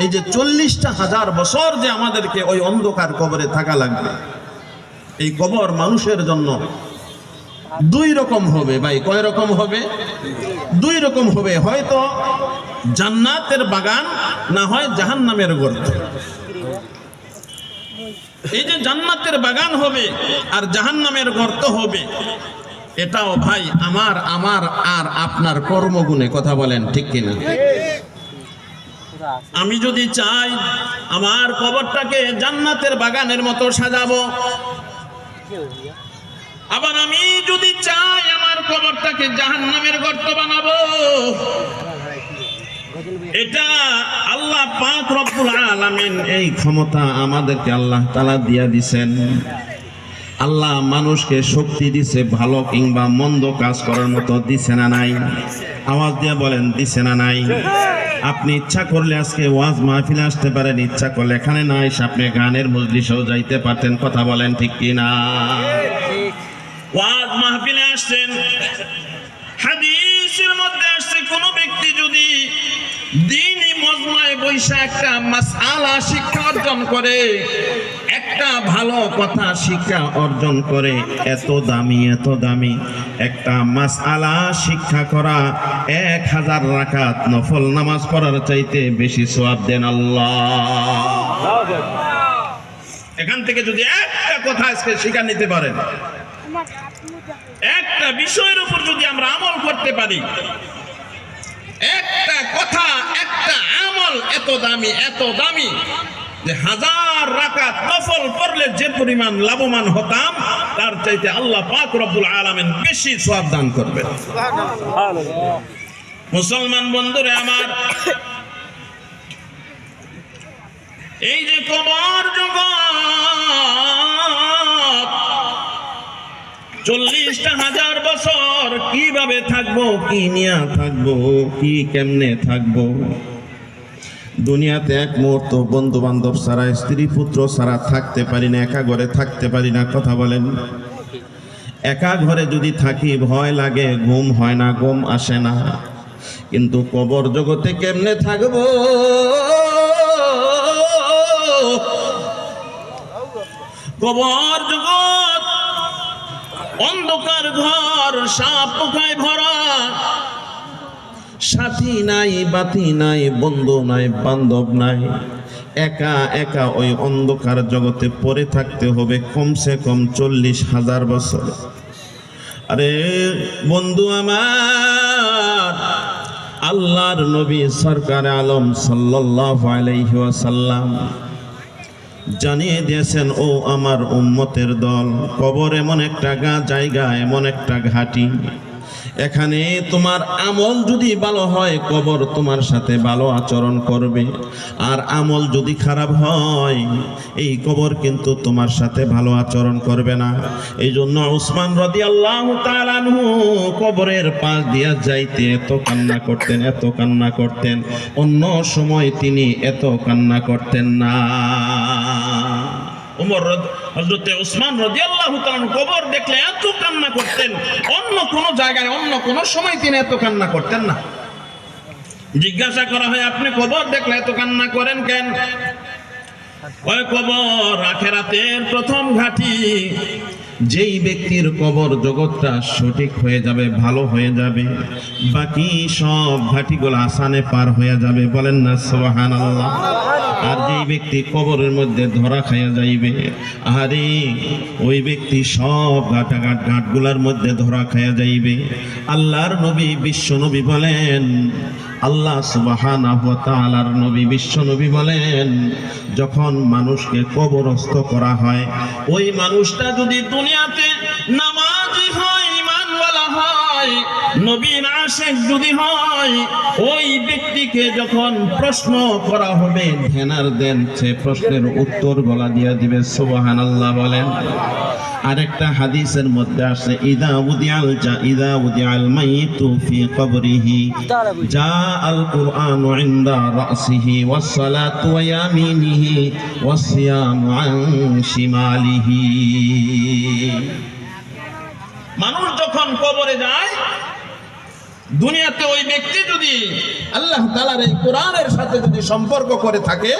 এই যে 40,000 বছর যে আমাদেরকে ওই অন্ধকার কবরে থাকা লাগবে, এই কবর মানুষের জন্য 2 রকম হবে ভাই। কয় রকম হবে? 2 রকম হবে, হয়তো জান্নাতের বাগান, না হয় জাহান্নামের গর্ত। এই যে জান্নাতের বাগান হবে আর জাহান্নামের গর্ত হবে, এটাও ভাই আমার আর আপনার কর্মগুণে, কথা বলেন ঠিক কিনা? আমি যদি চাই আমার কবরটাকে জান্নাতের বাগানের মতো সাজাবো, আবার আমি যদি চাই আমার কবরটাকে জাহান্নামের গর্ত বানাবো, এটা আল্লাহ পাক রব্বুল আলামিন এই ক্ষমতা আমাদেরকে আল্লাহ তাআলা দিয়া দিবেন। আল্লাহ মানুষকে শক্তি দিছে ভালো কিংবা মন্দ কাজ করার মতো, দিছে না নাই? আওয়াজ দিয়ে বলেন দিছে না নাই? আপনি ইচ্ছা করলে আজকে ওয়াজ মাহফিলে আসতে পারেন, ইচ্ছা করলে এখানে না এসে আপনি গানের মজলিসেও যাইতে পারতেন, কথা বলেন ঠিক কিনা? ওয়াজ মাহফিলে আসছেন, হাদিসের মধ্যে আসছে কোন ব্যক্তি যদি দ্বীনি মজমায় বৈশা একটা মাসআলা শিক্ষা অর্জন করে, একটা ভালো কথা শিক্ষা অর্জন করে, এত দামি একটা মাসআলা শিক্ষা করা 1000 রাকাত নফল নামাজ পড়ার চাইতে বেশি সওয়াব দেন আল্লাহ। এখান থেকে যদি একটা কথা আজকে শিক্ষা নিতে পারেন, একটা বিষয়ের উপর যদি আমরা আমল করতে পারি, একটা কথা একটা আমল এত দামি যে 1000 রাকাত নফল পড়লে যে পরিমাণ লাভবান হতাম, তার চাইতে আল্লাহ পাক রব্বুল আলামিন বেশি সওয়াব দান করবেন। মুসলমান বন্ধুরে আমার, এই যে কবর জগৎ 40,000 বছর কিভাবে থাকবো, কি নিয়ে থাকবো, কি কেমনে থাকবো? দুনিয়াতে এক মুহূর্ত বন্ধু বান্ধব ছাড়া, স্ত্রী পুত্র ছাড়া থাকতে পারি না, একা ঘরে থাকতে পারি না, কথা বলেন। একা ঘরে যদি থাকি ভয় লাগে, ঘুম হয় না, ঘুম আসে না। কিন্তু কবর জগতে কেমনে থাকবো? কবর জগৎ অন্ধকার ঘর, সাপ পোকায় ভরা, সাথী নাই, বাতি নাই, বন্ধু নাই, বান্ধব নাই, একা ওই অন্ধকার জগতে পড়ে থাকতে হবে কমসে কম 40,000 বছর। আরে বন্ধু আমার, আল্লাহর নবী সরকার আলম সাল্লাল্লাহু আলাইহি ওয়াসাল্লাম জানিয়ে দিয়েছেন, ও আমার উম্মতের দল, কবর এমন একটা জায়গা, এমন একটা ঘাঁটি, এখানে তোমার আমল যদি ভালো হয় কবর তোমার সাথে ভালো আচরণ করবে, আর আমল যদি খারাপ হয় এই কবর কিন্তু তোমার সাথে ভালো আচরণ করবে না। এই জন্য উসমান রাদিয়াল্লাহু তাআলা আনহু কবরের পাশ দিয়া যাইতে এত কান্না করতেন, অন্য সময় তিনি এত কান্না করতেন না। হযরত উসমান রাদিয়াল্লাহু তাআলা কবর দেখলে এত কান্না করতেন, অন্য কোন জায়গায় অন্য কোন সময় তিনি এত কান্না করতেন না। জিজ্ঞাসা করা হয়, আপনি কবর দেখলে এত কান্না করেন কেন? ওই কবর আখিরাতের প্রথম ঘাঁটি। যেই ব্যক্তির কবর জগৎটা সঠিক হয়ে যাবে, ভালো হয়ে যাবে, বাকি সব ঘাঁটিগুলো আসানে পার হয়ে যাবে, বলেন না সুবহানাল্লাহ। আর যেই ব্যক্তি কবরের মধ্যে ধরা খাইয়া যাইবে, আরে ওই ব্যক্তি সব ঘাটগুলার মধ্যে ধরা খাইয়া যাইবে। আল্লাহর নবী বিশ্ব নবী বলেন, আল্লাহ সুবহানাহু ওয়া তাআলার নবী বিশ্ব নবী বলেন, যখন মানুষকে কবরস্থ করা হয়, ওই মানুষটা যদি দুনিয়াতে নামাজি হয়, ঈমানওয়ালা হয়, নবীর আশিক যদি হয়, ওই ব্যক্তিকে যখন প্রশ্ন করা হবে ধ্যানার দেন, সে প্রশ্নের উত্তর গলা দিয়ে দিবে। সুবহানাল্লাহ বলেন। আরেকটা হাদিসের মধ্যে আসে, ইদা উদিয়াল মাইতু ফি কবরিহি জাআল কুরআনু ইনদা রাসিহি ওয়াস সালাতু ওয়া ইয়ামিনিহি ওয়াস সিয়ামু আন শিমালিহি। মানুষ যখন কবরে যায়, দুনিয়াতে ওই ব্যক্তি যদি আল্লাহ তাআলার এই কোরআনের সাথে যদি সম্পর্ক করে থাকে,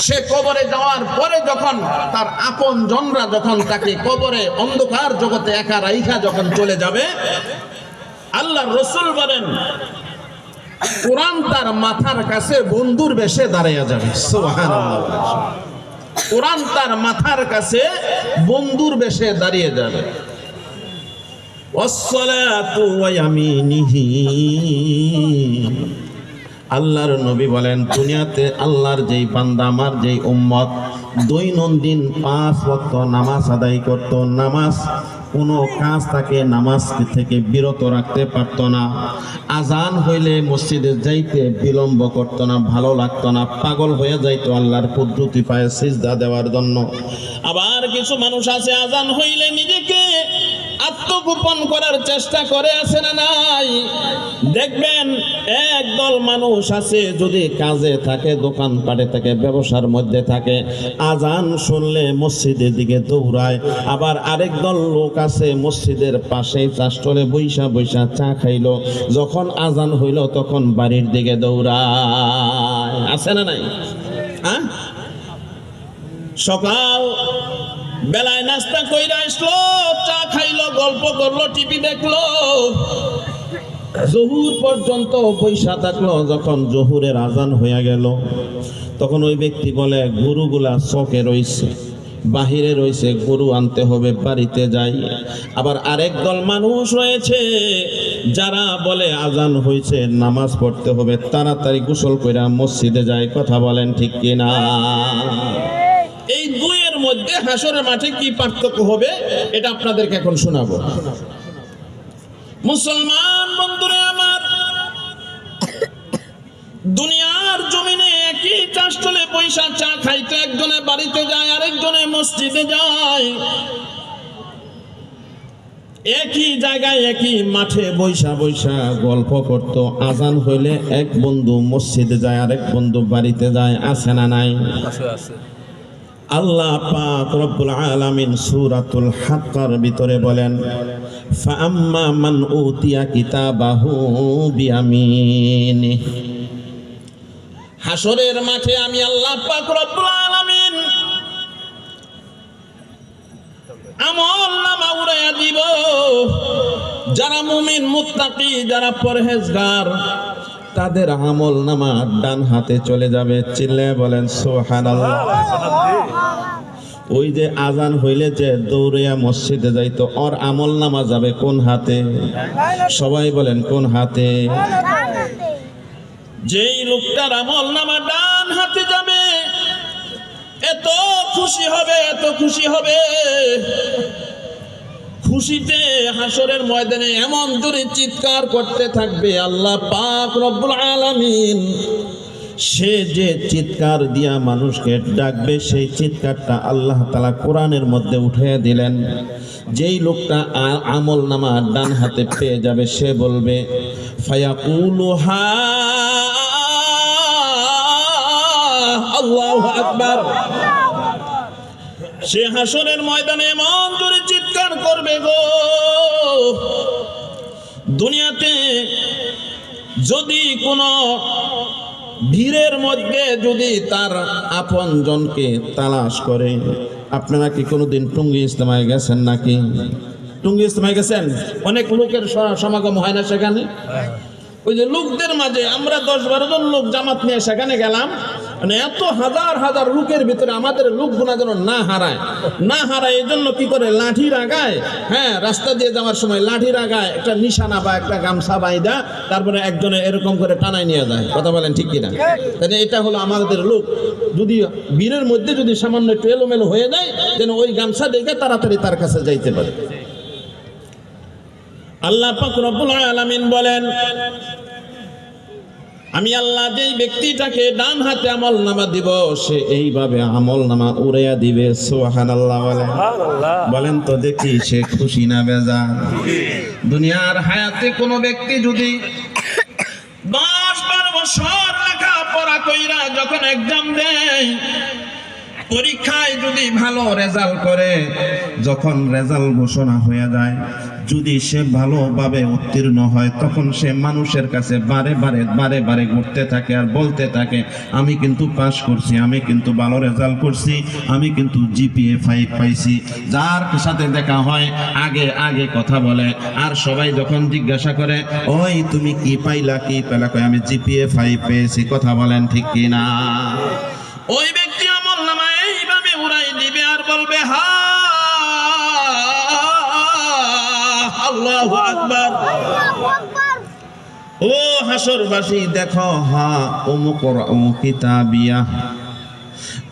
সে কবরে যাওয়ার পরে যখন তার আপন জনরা যখন তাকে কবরে অন্ধকার জগতে একা রাইখা যখন চলে যাবে, আল্লাহর রাসূল বলেন কোরআন তার মাথার কাছে বন্ধুর বেশে দাঁড়িয়ে যাবে। সুবহানাল্লাহ। কোরআন তার মাথার কাছে বন্ধুর বেশে দাঁড়িয়ে যাবে। ওয়াসসালাতু ওয়া ইয়ামিনিহি। আল্লাহর নবী বলেন, দুনিয়াতে আল্লাহর যেই বান্দা, আমার যেই উম্মত দৈনন্দিন 5 ওয়াক্ত নামাজ আদায় করত, নামাজ কোনো কাজ তাকে নামাজ থেকে বিরত রাখতে পারত না, আজান হইলে মসজিদে যাইতে বিলম্ব করত না, ভালো লাগতো না, পাগল হয়ে যাইতো আল্লাহর কুদরতি পায়ে সিজদা দেওয়ার জন্য। আবার কিছু মানুষ আছে আজান হইলে নিজেকে আত্মগোপন করার চেষ্টা করে, আছে না নাই? দেখবেন একদল মানুষ আছে, যদি কাজে থাকে, দোকানপাটে থাকে, ব্যবসার মধ্যে থাকে, আজান শুনলে মসজিদের দিকে দৌড়ায়। আবার আরেক দল লোক আছে মসজিদের পাশেই চাষটলে বৈশা বৈশা চা খাইলো, যখন আজান হইল তখন বাড়ির দিকে দৌড়ায়, আছে না নাই? হ্যাঁ, সকাল বেলায় নাস্তা কইরা আসলো, চা খাইলো, গল্প করলো, টিভি দেখলো, জহুর পর্যন্ত বৈশা থাকলো। যখন জহুরের আজান হইয়া গেল, তখন ওই ব্যক্তি বলে গরুগুলা চকে রইছে, বাহিরে রয়েছে, গরু আনতে হবে, বাড়িতে যাই। আবার আরেক দল মানুষ রয়েছে যারা বলে আজান হয়েছে, নামাজ পড়তে হবে, তাড়াতাড়ি গোসল কইরা মসজিদে যায়। কথা বলেন ঠিক কিনা? এই দুইয়ের মধ্যে হাসরের মাঠে কি পার্থক্য হবে, এটা আপনাদেরকে এখন শোনাবো। মুসলমান বন্ধুরা আমার, দুনিয়ার জমিনে একই চাষতলে পয়সা চা খাইতে একজনে বাড়িতে যায়, আরেকজনে মসজিদে যায়। একই জায়গায় একই মাঠে বৈশা বৈশা গল্প করত, আজান হইলে এক বন্ধু মসজিদে যায়, আরেক বন্ধু বাড়িতে যায়, আছে না নাই? আল্লাহ পাক রব্বুল আলামিন সূরাতুল হাক্কার ভিতরে বলেন, ফাআম্মা মান উতিয়া কিতাবাহু বিয়ামিনি। হাসরের মাঠে আমি আল্লাহ পাক রব্বুল আলামিন আমলনামা উড়াইয়া দিব। যারা মুমিন মুত্তাকি, যারা পরহেজগার, তাদের আমলনামা ডান হাতে চলে যাবে। চিল্লায়ে বলেন সুবহানাল্লাহ। ওই যে আজান হইলে যে দৌড়িয়া মসজিদে যাইতো, ওর আমলনামা যাবে কোন হাতে? সবাই বলেন কোন হাতে? যেই লোকটার আমলনামা ডান হাতে যাবে, এত খুশি হবে, এত খুশি হবে, খুশিতে হাসরের ময়দানে এমন জোরে চিৎকার করতে থাকবে, আল্লাহ পাক রব্বুল আলামিন সে যে চিৎকার দিয়া মানুষকে ডাকবে, সেই চিৎকারটা আল্লাহ তাআলা কোরআনের মধ্যে উঠিয়ে দিলেন। যেই লোকটা আমলনামা ডান হাতে পেয়ে যাবে, সে বলবে ফায়াকুলু হা আল্লাহু আকবার। সে হাসরের ময়দানে এমন জোরে চিৎকার করবে গো। দুনিয়াতে যদি কোনো ভিড়ের মধ্যে যদি তার আপন জনকে তালাশ করে, আপনারা কি কোনোদিন টুঙ্গি ইজতেমায় গেছেন নাকি? টুঙ্গি ইজতেমায় গেছেন? অনেক লোকের সমাগম হয় না সেখানে? ওই যে লোকদের মাঝে আমরা 10-12 জন লোক জামাত নিয়ে সেখানে গেলাম, মানে এত হাজার হাজার লোকের ভিতরে আমাদের লোকগুনা যেন না হারায়, না হারায় এই জন্য কি করে, লাঠি রাগায়। হ্যাঁ, রাস্তা দিয়ে যাওয়ার সময় লাঠি রাগায়, একটা নিশানা বা একটা গামছা বাইদা, তারপরে একজনে এরকম করে টানায় নিয়ে যায়। কথা বলেন ঠিক কিনা? তাহলে এটা হলো আমাদের লোক। যদি বীরের মধ্যে যদি সামান্য একটু এলোমেলো হয়ে যায়, যেন ওই গামছা দেখে তাড়াতাড়ি তার কাছে যাইতে পারে। আল্লাহ পাক রব্বুল আলামিন বলেন, আমি আল্লাহ যেই ব্যক্তিটাকে ডান হাতে আমল নামা দিব সে এইভাবে আমল নামা উড়াইয়া দিবে। সুবহানাল্লাহ বলেন। বলেন তো দেখি সে খুশি না বেজার? দুনিয়ার হায়াতে কোনো ব্যক্তি যদি 10-12 বছর লেখাপড়া কইরা যখন এক্সাম দেয়, পরীক্ষায় যদি ভালো রেজাল্ট করে, যখন রেজাল্ট ঘোষণা হয়ে যায়, যদি সে ভালোভাবে উত্তীর্ণ হয়, তখন সে মানুষের কাছে বারে বারে ঘুরতে থাকে আর বলতে থাকে, আমি কিন্তু পাস করছি, আমি কিন্তু ভালো রেজাল্ট করছি, আমি কিন্তু জিপিএ 5 পাইছি। যার সাথে দেখা হয় আগে কথা বলে, আর সবাই যখন জিজ্ঞাসা করে, ওই তুমি কি পাইলা কয় আমি জিপিএ 5 পেয়েছি। কথা বলেন ঠিক কিনা? ওই ব্যক্তি আমল নামা এইভাবে উড়াই দিবে আর বলবে, হা আল্লাহু আকবার, ও হাসরবাসী দেখো, হা অমুক কিতাবিয়া,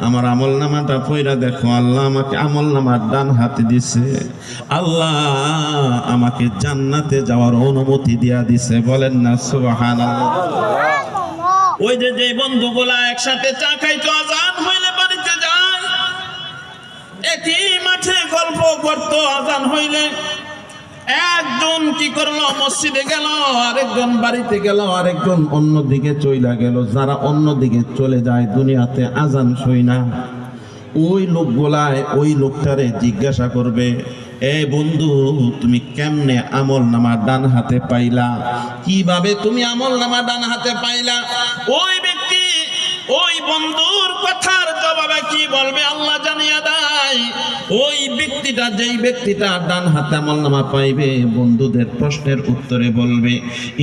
আমার আমল নামাটা পয়রা দেখো, আল্লাহ আমাকে আমল নামার ডান হাতে দিছে, আল্লাহ আমাকে জান্নাতে যাওয়ার অনুমতি দিয়া দিছে। বলেন না সুবহানাল্লাহ। ওই যে বন্ধুগুলা একসাথে চা খাইতো, আজান হইলে বাড়িতে যায়, একই মাঠে গল্প করতো, আজান হইলে একজন কি করলো, মসজিদে গেল, আরেকজন বাড়িতে গেল, আরেকজন অন্যদিকে চইলা গেল। যারা অন্যদিকে চলে যায় দুনিয়াতে আজান শুই না, ওই লোকগুলায় ওই লোকটারে জিজ্ঞাসা করবে, এ বন্ধু তুমি কেমনে আমল নামা ডান হাতে পাইলা? কিভাবে তুমি আমল নামা ডান হাতে পাইলা? ওই ব্যক্তি ওই বন্ধুর কথার জবাবে কি বলবে আল্লাহ জানিয়ে দেয়। ওই ব্যক্তিটা, যেই ব্যক্তিটা ডান হাতে আমল নামা পাইবে, বন্ধুদের প্রশ্নের উত্তরে বলবে,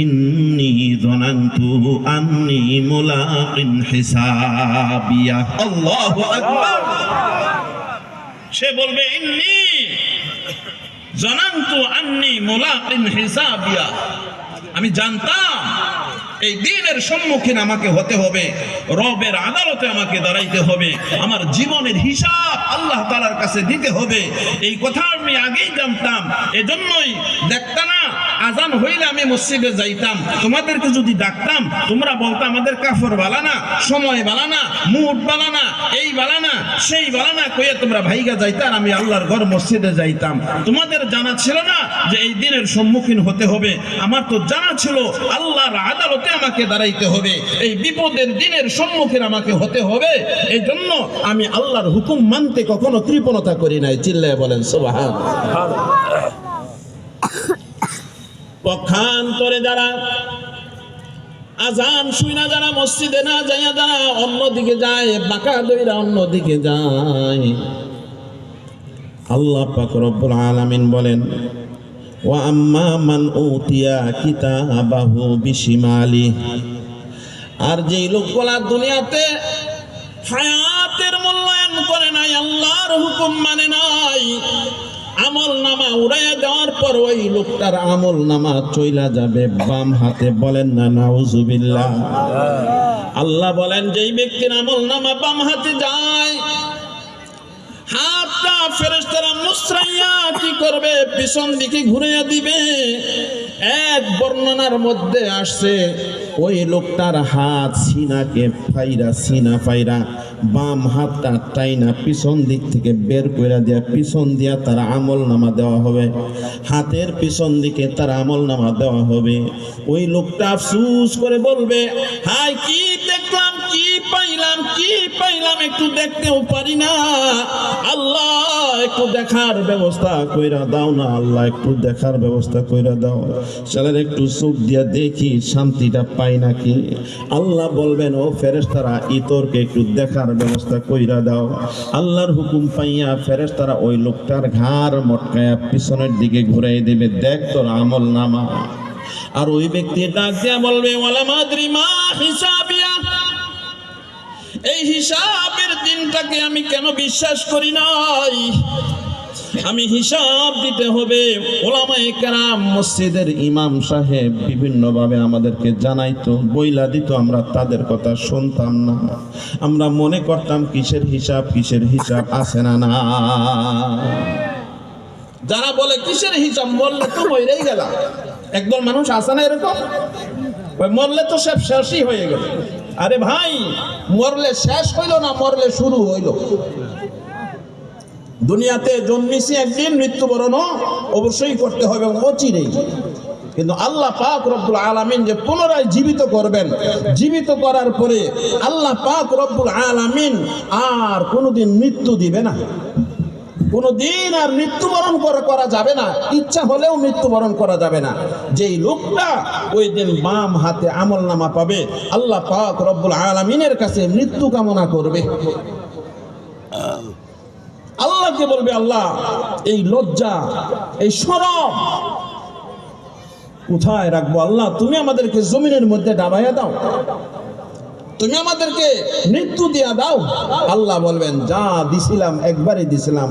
ইন্নী যানানতু আন্নী মুলাকিন হিসাবিয়া। আল্লাহু আকবার। সে বলবে, ইন্নী যানানতু আন্নী মুলাকিন হিসাবিয়া, আমি জানতাম এই দিনের সম্মুখীন আমাকে হতে হবে, রবের আদালতে আমাকে দাঁড়াইতে হবে, আমার জীবনের হিসাব আল্লাহ তাআলার কাছে দিতে হবে। এই কথা আমি আগেই জানতাম। এজন্যই দেখতা না, আজান হইলে আমি মসজিদে যাইতাম, তোমাদেরকে যদি ডাকতাম তোমরা বলতো আমাদের কাফর বালা না, সময় বালা না, মুড বালা না, এই বালা না, সেই বালা না কইয়া তোমরা ভাইগা যাইতাম, আমি আল্লাহর ঘর মসজিদে যাইতাম। তোমাদের জানা ছিল না যে এই দিনের সম্মুখীন হতে হবে? আমার তো জানা ছিল আল্লাহর আদালতে আমাকে দাঁড়াইতে হবে, এই বিপদের দিনের সম্মুখীন আমাকে হতে হবে। এই জন্য আমি আল্লাহর হুকুম মানতে কখনো কৃপণতা করি নাই। চিল্লায় বলেন সুবহানাল্লাহ। পক্ষান্তরে যারা আজান শুইনা, যারা মসজিদে না যাইয়া যারা অন্যদিকে যায়, বাঁকা দইরা অন্যদিকে যায়, আল্লাহ পাক রব্বুল আলামিন বলেন, ওয়া আম্মা মান উতিয়া কিতাবাহু বিশিমালি, আর যেই লোকগুলা দুনিয়াতে হায়াতের মূল্যায়ন করে নাই, আল্লাহর হুকুম মানে নাই, আমল নামা উড়াইয়া দেওয়ার পর ওই লোকটার আমল নামা চইলা যাবে বাম হাতে। বলেন না নাউজুবিল্লাহ। আল্লাহ বলেন, যেই ব্যক্তির আমল নামা বাম হাতে যায়, হাতটা ফেরেশতারা মুসরাইয়া কি করবে, পিছন দিকে ঘুরাইয়া দিবে। এক বর্ণনার মধ্যে আসছে, ওই লোকটার হাত সিনাকে সিনা ফাইরা বাম হাতটা টাইনা পিছন দিক থেকে বের করে দেয়া, পিছন দিয়া তার আমল নামা দেওয়া হবে, হাতের পিছন দিকে তার আমল নামা দেওয়া হবে। ওই লোকটা আফসোস করে বলবে, হাই কি দেখলাম, কি পাইলাম একটু দেখতেও পারি না, আল্লাহ একটু দেখার ব্যবস্থা কইরা দাও না, আল্লাহ একটু দেখার ব্যবস্থা কইরা দাও, শালার একটু চোখ দিয়া দেখি শান্তিটা পাই নাকি। আল্লাহ বলবেন, ও ফেরেশতারা ইতরকে একটু দেখার ব্যবস্থা কইরা দাও। আল্লাহর হুকুম পাইয়া ফেরেশতারা ওই লোকটার ঘাড় মটকায়া পিছনের দিকে ঘুরাই দেবে, দেখ তোর আমল নামা। আর ওই ব্যক্তি ডাক দিয়া বলবে, ওয়ালা মাদরি মা হিসাবিয়া, এই হিসাবের দিনটাকে আমি কেন বিশ্বাস করি নাই, আমি হিসাব দিতে হবে। ওলামায়ে কেরাম, মসজিদের ইমাম সাহেব বিভিন্নভাবে আমাদেরকে জানাইতো, বইলা দিত, আমরা তাদের কথা শুনতাম না। আমরা মনে করতাম কিসের হিসাব আছে না না। যারা বলে কিসের হিসাব, মরলে তো মরেই গেল। একদল মানুষ আছে না এরকম, ওই মরলে তো সব শেষই হয়ে গেল। আরে ভাই, মরলে শেষ হইল না, মরলে শুরু হইল। দুনিয়াতে জন্মেছি একদিন, মৃত্যুবরণও অবশ্যই করতে হবে অচিরেই। কিন্তু আল্লাহ পাক রব্বুল আলামিন যে পুনরায় জীবিত করবেন, জীবিত করার পরে আল্লাহ পাক রব্বুল আলামিন আর কোনোদিন মৃত্যু দিবে না। কোনোদিন আর মৃত্যুবরণ করা যাবে না, ইচ্ছা হলেও মৃত্যুবরণ করা যাবে না। যেই লোকটা ওই দিন বাম হাতে আমলনামা পাবে, আল্লাহ পাক রব্বুল আলামিনের কাছে মৃত্যু কামনা করবে, আল্লাহকে বলবে, আল্লাহ এই লজ্জা, এই শরম কোথায় রাখবো? আল্লাহ তুমি আমাদেরকে জমিনের মধ্যে ডাবাইয়া দাও, তুমি আমাদেরকে মৃত্যু দিয়া দাও। আল্লাহ বলবেন, যা দিছিলাম একবারই দিছিলাম,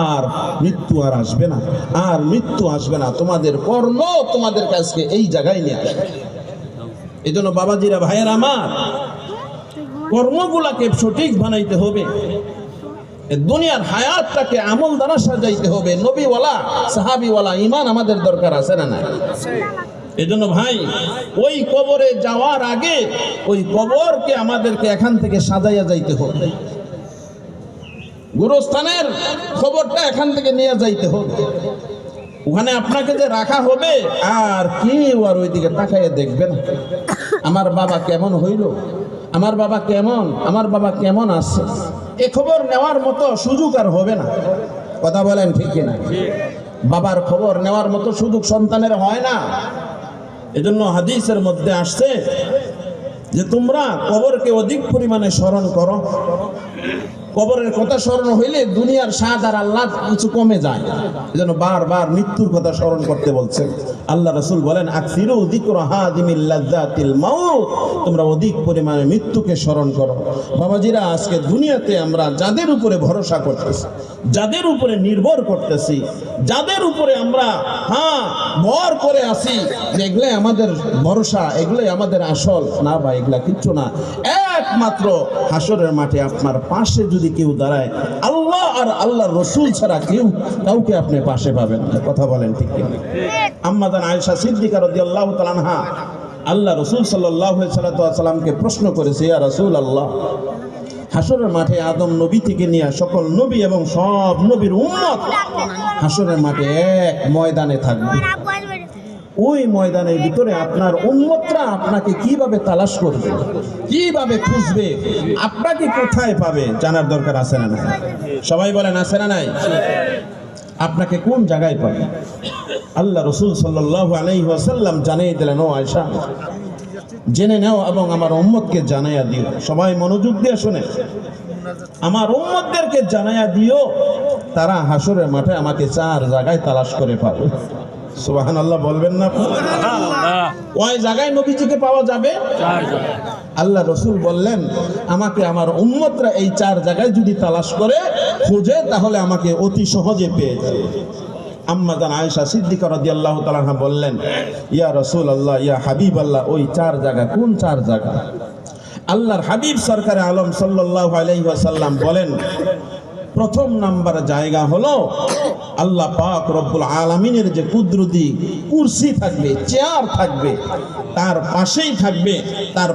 আর মৃত্যু আর আসবে না, আর মৃত্যু আসবে না। তোমাদের কর্ম তোমাদের কাছে এই জায়গায় নিয়ে আসবে। এই জন্য বাবাজিরা, ভাইয়ের আমার, কর্মগুলাকে সঠিক বানাইতে হবে। দুনিয়ার হায়াতটাকে আমল দ্বারা সাজাইতে হবে। নবীওয়ালা, সাহাবিওয়ালা ঈমান আমাদের দরকার আছে না না? এই জন্য ভাই, ওই কবরে যাওয়ার আগে ওই কবরকে আমাদেরকে এখান থেকে সাজাইয়া যাইতে হবে। গুরুস্থানের খবরটা এখান থেকে নিয়ে যাইতে হবে। ওখানে আপনাকে যে রাখা হবে, আর কেউ আর ওইদিকে তাকাইয়া দেখবে না। আমার বাবা কেমন হইল, আমার বাবা কেমন, আমার বাবা কেমন আছে, এ খবর নেওয়ার মতো সুযোগ আর হবে না। কথা বলেন ঠিক কিনা? বাবার খবর নেওয়ার মতো সুযোগ সন্তানের হয় না। এজন্য হাদিসের মধ্যে আসছে যে তোমরা কবরকে অধিক পরিমাণে স্মরণ করো। কবরের কথা স্মরণ হইলে দুনিয়ার স্বাদ আর আল্লাহ কিছু কমে যায়। এজন্য বারবার মৃত্যুর কথা স্মরণ করতে বলছেন। আল্লাহ রাসূল বলেন, আকসিরু যিকরা হাদিমিল লাযযাতিল মাউত, তোমরা অধিক পরিমাণে মৃত্যুকে স্মরণ করো। বাবাজিরা, আজকে দুনিয়াতে আমরা যাদের উপরে ভরসা করতেছি, যাদের উপরে নির্ভর করতেছি, যাদের উপরে আমরা ভর করে আছি, এগুলাই আমাদের ভরসা, এগুলাই আমাদের আসল না ভাই, এগুলা কিচ্ছু না। একমাত্র হাসরের মাঠে আপনার পাশে যদি কেউ দাঁড়ায়, আল্লাহ আর আল্লাহর রাসূল ছাড়া কাউকে আপনি পাশে পাবেন না। কথা বলেন ঠিক কি? আম্মা জান আয়েশা সিদ্দিকা রাদিয়াল্লাহু তাআলা আনহা আল্লাহ রাসূল সাল্লাল্লাহু আলাইহি সাল্লামকে প্রশ্ন করেছে, ইয়া রাসূলুল্লাহ, হাসরের মাঠে আদম নবী থেকে নিয়ে সকল নবী এবং সব নবীর উম্মত হাসরের মাঠে এক ময়দানে থাকবে। ওই ময়দানের ভিতরে আপনার উম্মতরা আপনাকে কিভাবে তালাশ করবে, কিভাবে খুঁজবে, আপনাকে কোথায় পাবে, জানার দরকার আছে না নাই? সবাই বলেন আছে না নাই? আপনাকে কোন জায়গায় পাবে? আল্লাহ রাসূল সাল্লাল্লাহু আলাইহি ওয়াসাল্লাম জানিয়ে দিলেন, ও আয়েশা, জেনে নাও এবং আমার উম্মতকে জানাইয়া দিও। সবাই মনোযোগ দিয়ে শুনে, আমার উম্মতদেরকে জানাইয়া দিও, তারা হাসরের মাঠে আমাকে 4 জায়গায় তালাশ করে পাবে। সুবহানাল্লাহ বলবেন না? ওই জায়গায় নবীজিকে পাওয়া যাবে। আল্লাহ রাসূল বললেন, আমাকে আমার উম্মতরা এই 4 জায়গায় যদি তালাশ করে খুঁজে, তাহলে আমাকে অতি সহজে পেয়ে যাবে। আম্মা জান আয়েশা সিদ্দিকা রাদিয়াল্লাহু তাআলা আনহা বললেন, ইয়া রাসূলুল্লাহ, ইয়া হাবিবাল্লাহ, ওই 4 জায়গা কোন 4 জায়গা? আল্লাহর হাবিব সরকারে আলম সাল্লাল্লাহু আলাইহি ওয়াসাল্লাম বলেন, প্রথম নাম্বার জায়গা হলো আল্লাহ পাক রব্বুল আলামিনের যে কুদরতি কুরসি থাকবে, চেয়ার থাকবে, তার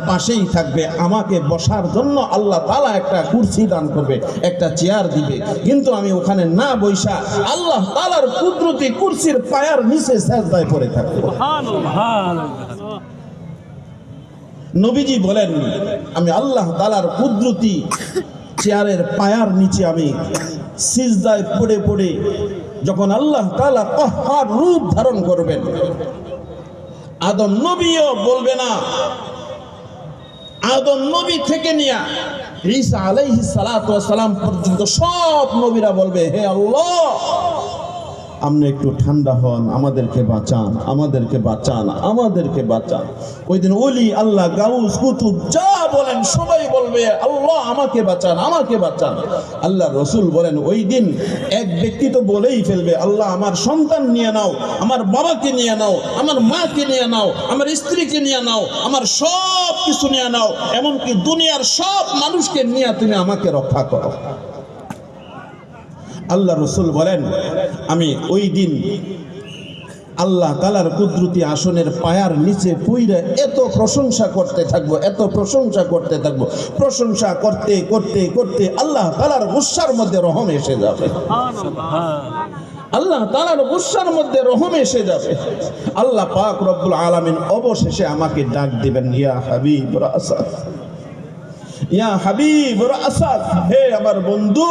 পাশেই থাকবে আমাকে বসার জন্য আল্লাহ তাআলা একটা কুরসি দান করবে, একটা চেয়ার দিবে। কিন্তু আমি ওখানে না বইসা আল্লাহ তাআলার কুদরতি কুরসির পায়ের নিচে সিজদায় পড়ে থাকব। নবীজি বলেন, আমি আল্লাহ তাআলার কুদরতি চেয়ারের পায়ার নিচে আমি সিজদায় পড়ে পড়ে যখন আল্লাহ তাআলা কাহ্হার রূপ ধারণ করবেন, আদম নবীও বলবে না, আদম নবী থেকে নিয়ে ঈসা আলাইহিস সালাতু ওয়াস সালাম পর্যন্ত সব নবীরা বলবে, হে আল্লাহ, আপনি একটু ঠান্ডা হন, আমাদেরকে বাঁচান, আমাদেরকে বাঁচান, আমাদেরকে বাঁচান। ওই দিন ওলি, আল্লাহ, গাউস, কুতুব যা বলেন সবাই বলবে, আল্লাহ আমাকে বাঁচান, আমাকে বাঁচান। আল্লাহ রাসূল বলেন, ওই দিন এক ব্যক্তি তো বলেই ফেলবে, আল্লাহ আমার সন্তান নিয়ে নাও, আমার বাবাকে নিয়ে নাও, আমার মাকে নিয়ে নাও, আমার স্ত্রীকে নিয়ে নাও, আমার সব কিছু নিয়ে নাও, এমনকি দুনিয়ার সব মানুষকে নিয়ে তুমি আমাকে রক্ষা করো। আল্লাহ রসুল বলেন, আমি ওই দিন আল্লাহ তাআলার কুদরতি আসনের পায়ার নিচে পইরা এত প্রশংসা করতে থাকবো, এত প্রশংসা করতে থাকবো, প্রশংসা করতে করতে করতে আল্লাহ তাআলার গুসার মধ্যে রহম এসে যাবে। আল্লাহ তাআলার গুসার মধ্যে রহম এসে যাবে। আল্লাহ পাক রব্বুল আলামিন অবশেষে আমাকে ডাক দিবেন, ইয়া হাবিব রাসাদ, ইয়া হাবিব রাসাদ, হে আমার বন্ধু,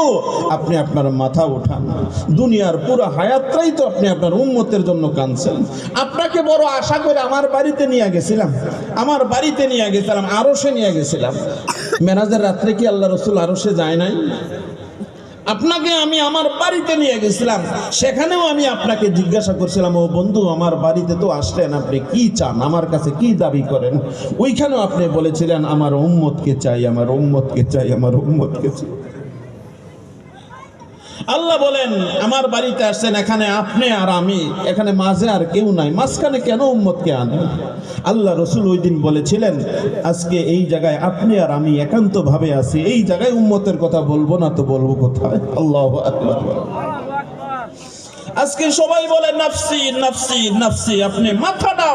আপনি আপনার মাথা উঠান। দুনিয়ার পুরো হায়াতটাই তো আপনি আপনার উম্মতের জন্য কাঁদছেন। আপনাকে বড় আশা করে আমার বাড়িতে নিয়ে গেছিলাম, আমার বাড়িতে নিয়ে গেছিলাম, আরশে নিয়ে গেছিলাম। মেরাজের রাত্রে কি আল্লাহ রাসূল আরশে যায় নাই? আপনাকে আমি আমার বাড়িতে নিয়ে গেছিলাম, সেখানেও আমি আপনাকে জিজ্ঞাসা করছিলাম, ও বন্ধু আমার বাড়িতে তো আসলেন, আপনি কি চান, আমার কাছে কি দাবি করেন? ওইখানেও আপনি বলেছিলেন আমার উম্মতকে চাই, আমার উম্মতকে চাই, আমার উম্মতকে চাই। আল্লাহ বলেন আমার বাড়িতে আসছেন, এখানে আপনি আর আমি, এখানে মাঝে আর কেউ নাই, মাঝখানে কেন উম্মতকে আনেন? আল্লাহ রসুল ওই দিন বলেছিলেন, আজকে এই জায়গায় আপনি আর আমি একান্ত ভাবে আছি, এই জায়গায় উম্মতের কথা বলবো না তো বলবো কোথায়? আল্লাহু আকবার। আজকে সবাই বলে নাফসি নাফসি নাফসি, আপনি মাথাটা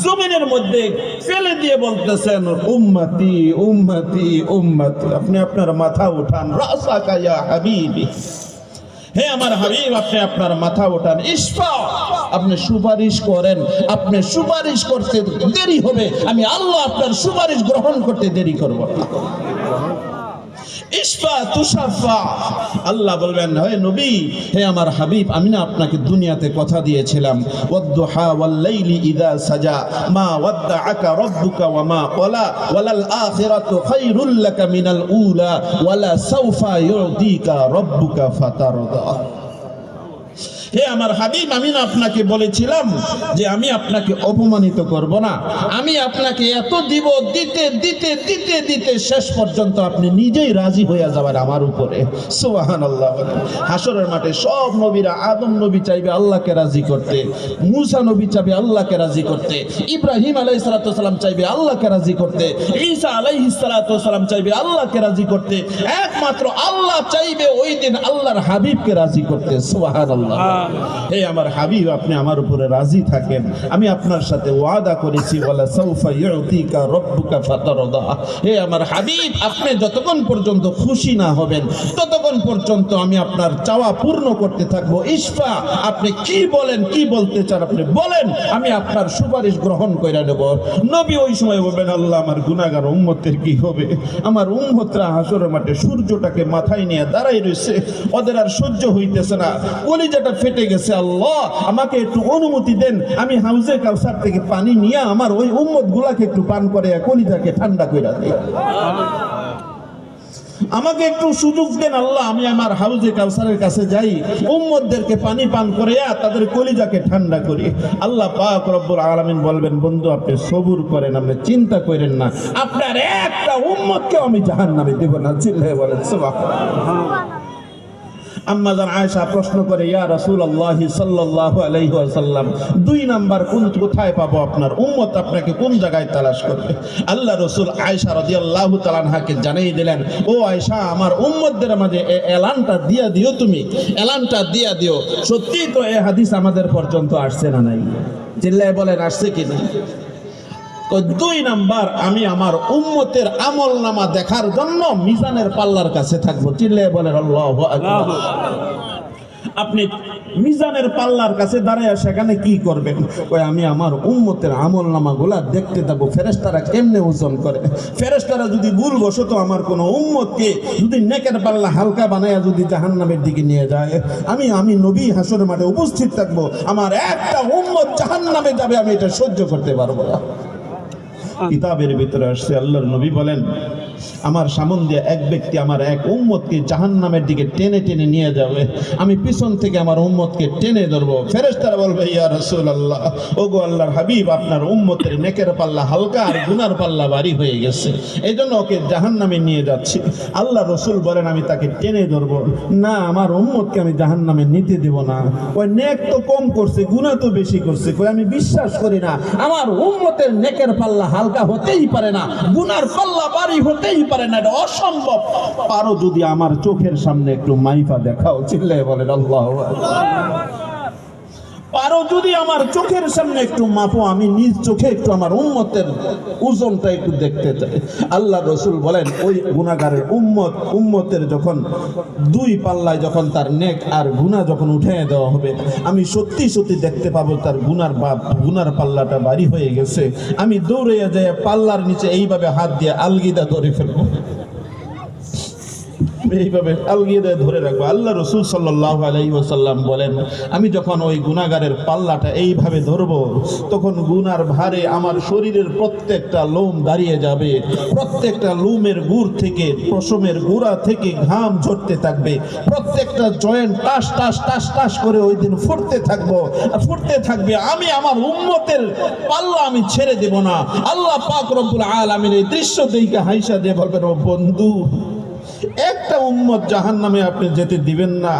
জমিনের মধ্যে ফেলে দিয়ে বলতেছেন উম্মতি উম্মতি উম্মতি। আপনি আপনার মাথা উঠান, রাসাকা ইয়া হাবিবি, হে আমার হাবিব আপনি আপনার মাথা ওঠান। ইশফা, আপনি সুপারিশ করেন, আপনি সুপারিশ করতে দেরি হবে, আমি আল্লাহ আপনার সুপারিশ গ্রহণ করতে দেরি করব না। ইশফা তুশাফা, আল্লাহ বলবেন হে নবী, হে আমার হাবিব, আমি না আপনাকে দুনিয়াতে কথা দিয়েছিলাম, ওয়াদ-দুহা ওয়াল-লাইলি ইযা সাজা মা ওয়াদ্দাআকা রাব্বুকা ওয়া মা ক্বালা ওয়ালাল আখিরাতু খায়রুল লাকা মিনাল উলা ওয়ালা সাওফা ইউতিকা রাব্বুকা ফাতারদা। হে আমার হাবিব, আমি না আপনাকে বলেছিলাম যে আমি আপনাকে অপমানিত করব না, আমি আপনাকে এত দিব, দিতে দিতে দিতে দিতে শেষ পর্যন্ত আপনি নিজেই রাজি হয়ে যাবেন আমার উপরে। সুবহানাল্লাহ। হাসরের মাঠে সব নবীরা, আদম নবী চাইবে আল্লাহকে রাজি করতে, মূসা নবী চাইবে আল্লাহকে রাজি করতে, ইব্রাহিম আলাইহিস সালাম চাইবে আল্লাহকে রাজি করতে, ঈসা আলাইহিস সালাম চাইবে আল্লাহকে রাজি করতে, একমাত্র আল্লাহ চাইবে ওই দিন আল্লাহর হাবিবকে রাজি করতে। সুবহানাল্লাহ। হে আমার হাবিব, আপনি আমার উপরে রাজি থাকেন, আমি আপনার সাথে ওয়াদা করেছি, ওয়ালা সাউফা ইউতিকা রাব্বুকা ফাতারদা। হে আমার হাবিব, আপনি যতক্ষণ পর্যন্ত খুশি না হবেন ততক্ষণ পর্যন্ত আমি আপনার চাওয়া পূর্ণ করতে থাকবো। ইশফা, আপনি কি বলেন, কি বলতে চান আপনি বলেন, আমি আপনার সুপারিশ গ্রহণ করে নেব। নবী ওই সময় বলবেন, আল্লাহ আমার গুনাহগার উম্মতের কি হবে? আমার উম্মতরা হাসরের মাঠে সূর্যটাকে মাথায় নিয়ে দাঁড়াই রয়েছে, ওদের আর সহ্য হইতেছে না, কলিজাটা ফেটে গেছে। আল্লাহ আমাকে একটু অনুমতি দেন, আমি হাউজে কাউসার থেকে পানি নিয়ে আমার ওই উম্মত গুলাকে একটু পান করে কলিজাকে ঠান্ডা করে দেই। আমাকে একটু সুযোগ দেন আল্লাহ, আমি আমার হাউজে কাউসারের কাছে যাই, উম্মতদেরকে পানি পান করে তাদের কলিজাকে ঠান্ডা করি। আল্লাহ পাক রব্বুল আলামিন বলবেন, বন্ধু আপনি সবুর করেন, আপনি চিন্তা করেন না, আপনার একটা উম্মতকে আমি জাহান্নামে দেব না। চিল্লায়ে বলেন সুবহানাল্লাহ। আম্মা জান আয়েশা প্রশ্ন করে, ইয়া রাসূলুল্লাহ সাল্লাল্লাহু আলাইহি ওয়াসাল্লাম, দুই নাম্বার কোথায় পাবো আপনার উম্মত, আপনাকে কোন জায়গায় তালাশ করবে? আল্লাহ রাসূল আয়েশা রাদিয়াল্লাহু তাআলা আনহাকে জানিয়ে দিলেন, ও আয়েশা, আমার উম্মতদের মাঝে এলানটা দিয়া দিও, তুমি এলানটা দিয়া দিও। সত্যি তো এই হাদিস আমাদের পর্যন্ত আসছে না নাই? চিল্লায়ে বলেন আসছে কি না? তো দুই নাম্বার, আমি আমার উম্মতের আমল নামা দেখার জন্য মিজানের পাল্লার কাছে থাকবো। চিল্লায়ে বলেন আল্লাহু আকবার। আপনি মিজানের পাল্লার কাছে দাঁড়ায় সেখানে কি করবেন? ওই আমি আমার উম্মতের আমল নামাগুলা দেখতে থাকবো, ফেরেশতারা কেমনে ওজন করে। ফেরেশতারা যদি ভুলবশত আমার কোনো উম্মতকে যদি নেকের পাল্লা হালকা বানায়া যদি জাহান্নামের দিকে নিয়ে যায়, আমি নবী হাসরের মাঠে উপস্থিত থাকবো, আমার একটা উম্মত জাহান্নামে যাবে, আমি এটা সহ্য করতে পারবো না। কিতাবের ভিতরে আসছে, আল্লাহর নবী বলেন, আমার সামনে দিয়ে এক ব্যক্তি আমার এক উম্মতকে জাহান্নামের দিকে টেনে টেনে নিয়ে যাবে, আমি পিছন থেকে আমার উম্মতকে টেনে ধরবো। ফেরেশতারা বলবে, ইয়া রাসূলুল্লাহ, ওগো আল্লাহর হাবিব, আপনার উম্মতের নেকের পাল্লা হালকা আর গুনার পাল্লা ভারী হয়ে গেছে, এইজন্য ওকে জাহান্নামে নিয়ে যাচ্ছি। আল্লাহ রাসূল বলেন, আমি তাকে টেনে ধরবো না, আমার উম্মতকে আমি জাহান্নামে নিতে দেব না। ওই নেক তো কম করছে, গুনাহ তো বেশি করছে, কই আমি বিশ্বাস করি না আমার উম্মতের নেকের পাল্লা হালকা হতেই পারে না, গুনার পাল্লা ভারী হতে হতেই পারে না, এটা অসম্ভব। পারো যদি আমার চোখের সামনে একটু মাইফা দেখাও, চিল্লায় বলেন আল্লাহু আকবার। পারো যদি আমার চোখের সামনে একটু মাপো, আমি নিজ চোখে একটু আমার উম্মতের ওজনটা একটু দেখতে চাই। আল্লাহ রসুল বলেন ওই গুনাহগারের উম্মতের যখন দুই পাল্লায় যখন তার নেক আর গুনাহ যখন উঠে দেওয়া হবে, আমি সত্যি সত্যি দেখতে পাবো তার গুনার পাল্লাটা ভারী হয়ে গেছে। আমি দৌড়ে যাই পাল্লার নিচে এইভাবে হাত দিয়ে আলগিদা ধরে ফেলবো, এইভাবে আলগিয়ে ধরে রাখবো। আল্লাহ রসুল সাল্লাল্লাহু আলাইহি ওয়াসাল্লাম বলেন, আমি যখন ওই গুনাহগারের পাল্লাটা এইভাবে ধরবো, তখন গুনার ভারে আমার শরীরের প্রত্যেকটা লোম দাঁড়িয়ে যাবে, প্রত্যেকটা লোমের গুড় থেকে, পশমের গুড়া থেকে ঘাম ঝরতে থাকবে, প্রত্যেকটা জয়েন্ট টাস টাস টাস টাস করে ওই দিন ফুটতে থাকবে। আমি আমার উম্মতের পাল্লা আমি ছেড়ে দেব না। আল্লাহ পাক রব্বুল আলামিন এই দৃশ্য দেখে হাইসা দিয়ে বলবেন, ও বন্ধু, একটা উম্মত জাহান্নামে আপনি যেতে দিবেন না।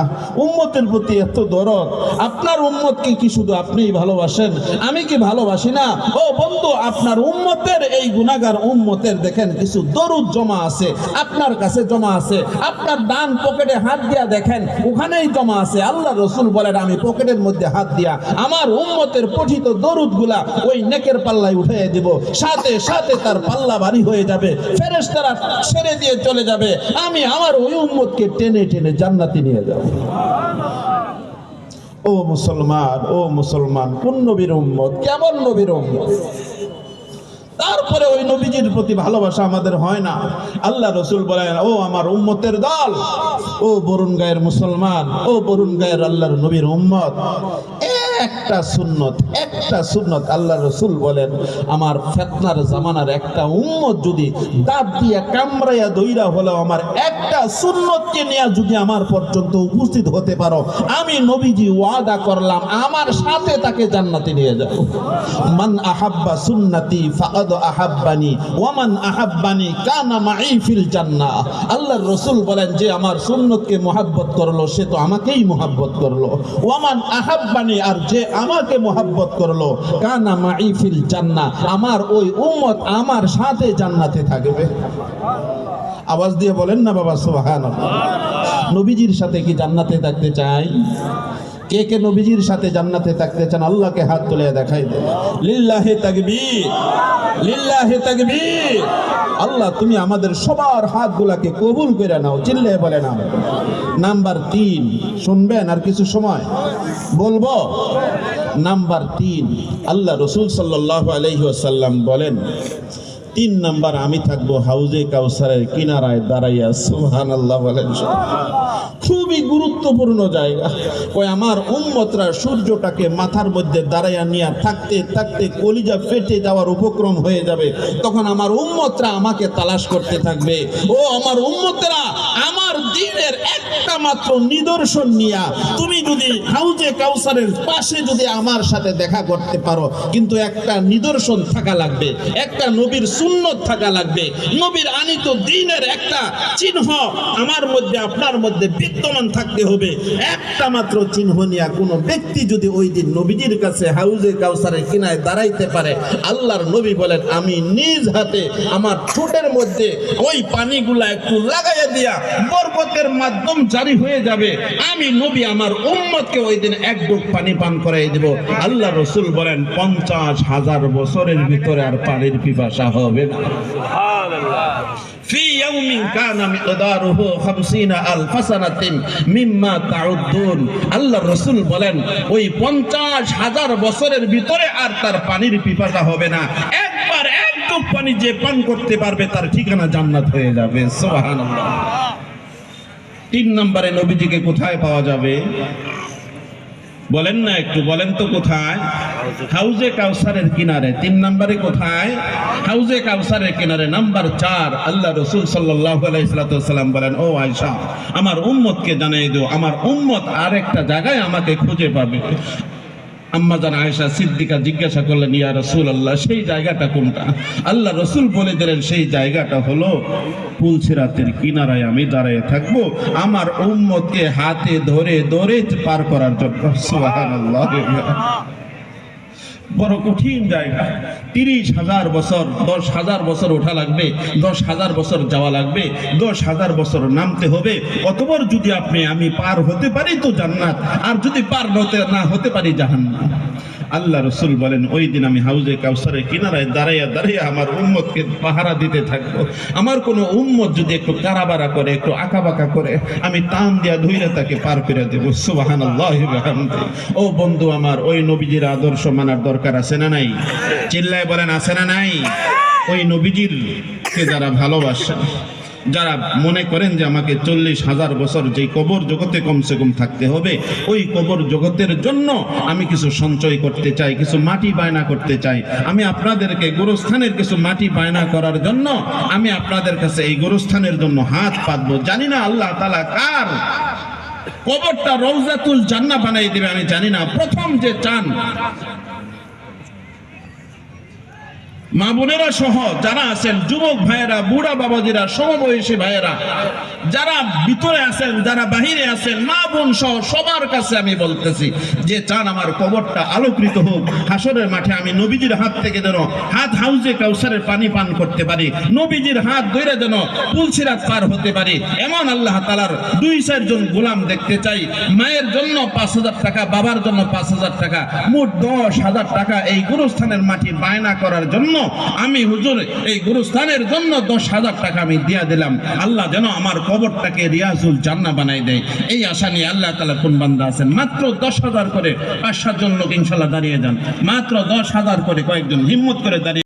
উম্মতের প্রতি এত দরদ, আপনার উম্মতকে কি শুধু আপনিই ভালোবাসেন, আমি কি ভালোবাসি না? ও বন্ধু, আপনার উম্মতের এই গুনাহগার উম্মতের দেখেন কিছু দরুদ জমা আছে, আপনার কাছে জমা আছে। আপনার ডান পকেটে হাত দিয়া দেখেন, ওখানেই জমা আছে। আল্লাহ রসুল বলেন, আমি পকেটের মধ্যে হাত দিয়া আমার উম্মতের পঠিত দরুদগুলা ওই নেকের পাল্লায় উঠিয়ে দেব, সাথে সাথে তার পাল্লা ভারী হয়ে যাবে, ফেরেশতারা ছেড়ে দিয়ে চলে যাবে, আমি আমার ওই উম্মতকে টেনে টেনে জান্নাতে নিয়ে যাব। ও মুসলমান, কোন নবীর উম্মত, কেমন নবীর উম্মত? তারপরে ওই নবীজির প্রতি ভালোবাসা আমাদের হয় না। আল্লাহ রসুল বলেন, ও আমার উম্মতের দল, ও বরুণ গায়ের মুসলমান, ও বরুণ গায়ের আল্লাহর নবীর উম্মত, একটা সুন্নত আল্লাহ রসুল বলেন, আমার ফিতনার জামানার একটা উম্মত যদি দাঁত দিয়ে কামড়াইয়া দইরা হলো আমার একটা সুন্নতকে নিয়ে যদি আমার পর্যন্ত উপস্থিত হতে পারো, আমি নবীজি ওয়াদা করলাম আমার সাথে তাকে জান্নাতে নিয়ে যাব। মান আহাব্বা সুন্নতি ফাকাদ আহাব্বানি ওয়া মান আহাব্বানি কানা মাই ফিল জান্নাহ। আল্লাহর রাসূল বলেন, যে আমার সুন্নতকে মহব্বত করলো সে তো আমাকেই মহব্বত করলো। ওয়া মান আহাব্বানি, আর যে আমাকে মহব্বত করলো, কানা মাই ফিল জান্নাহ, আমার ওই উম্মত আমার সাথে জান্নাতে থাকবে। আওয়াজ দিয়ে বলেন না বাবা সুবহানাল্লাহ। নবীজির সাথে কি জান্নাতে থাকতে চাই? কে কে নবীজির সাথে জান্নাতে থাকতে চান? আল্লাহকে হাত তুলে দেখাই দেন। লিল্লাহি তাকবীর, লিল্লাহি তাকবীর। আল্লাহ তুমি আমাদের সবার হাতগুলাকে কবুল করে নাও, চিল্লে বলে নাও। নাম্বার 3 শুনবেন, আর কিছু সময় বলবো। নাম্বার 3, আল্লাহ রাসূল সাল্লাল্লাহু আলাইহি ওয়াসাল্লাম বলেন, 3 নাম্বার আমি থাকবো হাউজে কাউসারের কিনারায় দাঁড়াইয়া। সুবহানাল্লাহ বলেন। খুবই গুরুত্বপূর্ণ জায়গা। ওই আমার উম্মতরা সূর্যটাকে মাথার মধ্যে দাঁড়াইয়া নিয়ে থাকতে থাকতে কলিজা ফেটে যাওয়ার উপক্রম হয়ে যাবে, তখন আমার উম্মতরা আমাকে তালাশ করতে থাকবে। ও আমার উম্মতরা, আমার দ্বীনের একটা মাত্র নিদর্শন নিয়া তুমি যদি হাউজে কাউসারের পাশে যদি আমার সাথে দেখা করতে পারো, কিন্তু একটা নিদর্শন থাকা লাগবে, একটা নবীর সুন্নত থাকা লাগবে, নবীর আনিত দ্বীনের একটা চিহ্ন আমার মধ্যে আপনার মধ্যে বিদ্যমান থাকতে হবে। একটা মাত্র চিহ্ন নিয়ে কোনো ব্যক্তি যদি ওই দিন নবীজির কাছে হাউজে কাউসারের কিনারে দাঁড়াইতে পারে, আল্লাহর নবী বলেন, আমি নিজ হাতে আমার ঠোঁটের মধ্যে ওই পানিগুলা একটু লাগাইয়া দিয়া বরকতের মাধ্যম জারি হয়ে যাবে। আমি নবী আমার উম্মতকে ওই দিন এক ডুব পানি পান করাই দেব। আল্লাহ রাসূল বলেন, 50,000 বছরের ভিতরে আর পানির পিপাসা হবে না। সুবহানাল্লাহ। ফি ইয়াউমিন কানা মিকদারুহু 50,000 সানাতিন মিম্মা তাউদ্দুন। আল্লাহ রাসূল বলেন, ওই 50,000 বছরের ভিতরে আর তার পানির পিপাসা হবে না। একবার এক ডুব পানি যে পান করতে পারবে তার ঠিকানা জান্নাত হয়ে যাবে। সুবহানাল্লাহ। 3 নম্বরে নবীজিকে কোথায় পাওয়া যাবে? বলেন না, একটু বলেন তো কোথায়? হাউজে কাউসারের কিনারে। 3 নম্বরে কোথায়? হাউজে কাউসারের কিনারে। নাম্বার 4, আল্লাহ রাসূল সাল্লাল্লাহু আলাইহি ওয়াসাল্লাম বলেন, ও আয়েশা, আমার উম্মতকে জানিয়ে দাও, আমার উম্মত আরেকটা জায়গায় আমাকে খুঁজে পাবে। আম্মা জান আয়েশা সিদ্দিকা জিজ্ঞাসা করলেন, ইয়া রাসূলুল্লাহ, সেই জায়গাটা কোনটা? আল্লাহ রাসূল বলে দিলেন, সেই জায়গাটা হলো পুলসিরাতের কিনারায় আমি দাঁড়িয়ে থাকবো আমার উম্মতকে হাতে ধরে ধরে পার করার জন্য। সুবহানাল্লাহ। বড় কঠিন জায়গা। 30,000 বছর, 10,000 বছর ওঠা লাগবে, 10,000 বছর যাওয়া লাগবে, 10,000 বছর নামতে হবে। অতবার যদি আমি পার হতে পারি তো জান্নাত, আর যদি পার না হতে পারি জাহান্নাম। আল্লাহ রসুল বলেন ওই দিন আমি হাউজে কাউসারের কিনারায় দাঁড়াইয়া দাঁড়াইয়া আমার উম্মতকে পাহারা দিতে থাকবো। আমার কোনো উম্মত যদি একটু কারাবারা করে, একটু আঁকাবাঁকা করে, আমি টান দিয়া ধুইরা তাকে পার করে দেবো। সুবহানাল্লাহি ওয়া বিহামদিহি। ও বন্ধু আমার, ওই নবীজির আদর্শ মানার দরকার আছে না নাই? চিল্লায় বলেন আছে না নাই? ওই নবীজির কে যারা ভালোবাসেন, যারা মনে করেন যে আমাকে 40,000 বছর যেই কবর জগতে কমসে কম থাকতে হবে, ওই কবর জগতের জন্য আমি কিছু সঞ্চয় করতে চাই, কিছু মাটি বায়না করতে চাই, আমি আপনাদেরকে গোরস্থানের কিছু মাটি বায়না করার জন্য আমি আপনাদের কাছে এই গোরস্থানের জন্য হাত পাতবো। জানি না আল্লাহ তাআলা কার কবরটা রওজাতুল জান্নাহ বানাই দিবে, আমি জানি না। প্রথম যে চান মা বোনেরা সহ যারা আছেন, যুবক ভাইয়েরা, বুড়া বাবাজিরা, সমবয়সী ভাইয়েরা, যারা ভিতরে আছেন, যারা বাহিরে আছেন, মা বোন সহ সবার কাছে আমি বলতেছি যে চান আমার কবরটা আলোকৃত হোক, হাসরের মাঠে আমি নবীজির হাত থেকে যেন হাত হাউজে কাউসারের পানি পান করতে পারি, নবীজির হাত ধরে যেন পুলসিরাত পার হতে পারি, এমন আল্লাহ তাআলার 2-4 জন গোলাম দেখতে চাই। মায়ের জন্য 5,000 টাকা, বাবার জন্য 5,000 টাকা, মোট 10,000 টাকা এই গুরুস্থানের মাটি বায়না করার জন্য আমি হুজুর এই গুরুস্থানের জন্য 10,000 টাকা আমি দিয়া দিলাম। আল্লাহ যেন আমার কবরটাকে রিয়াজুল জান্নাহ বানাই দেয়, এই আশা নিয়ে আল্লাহ তাআলা কোন বান্দা আছেন মাত্র 10,000 করে 5-7 জন লোক ইনশাআল্লাহ দাঁড়িয়ে যান, মাত্র 10,000 করে কয়েকজন হিম্মত করে দাঁড়িয়ে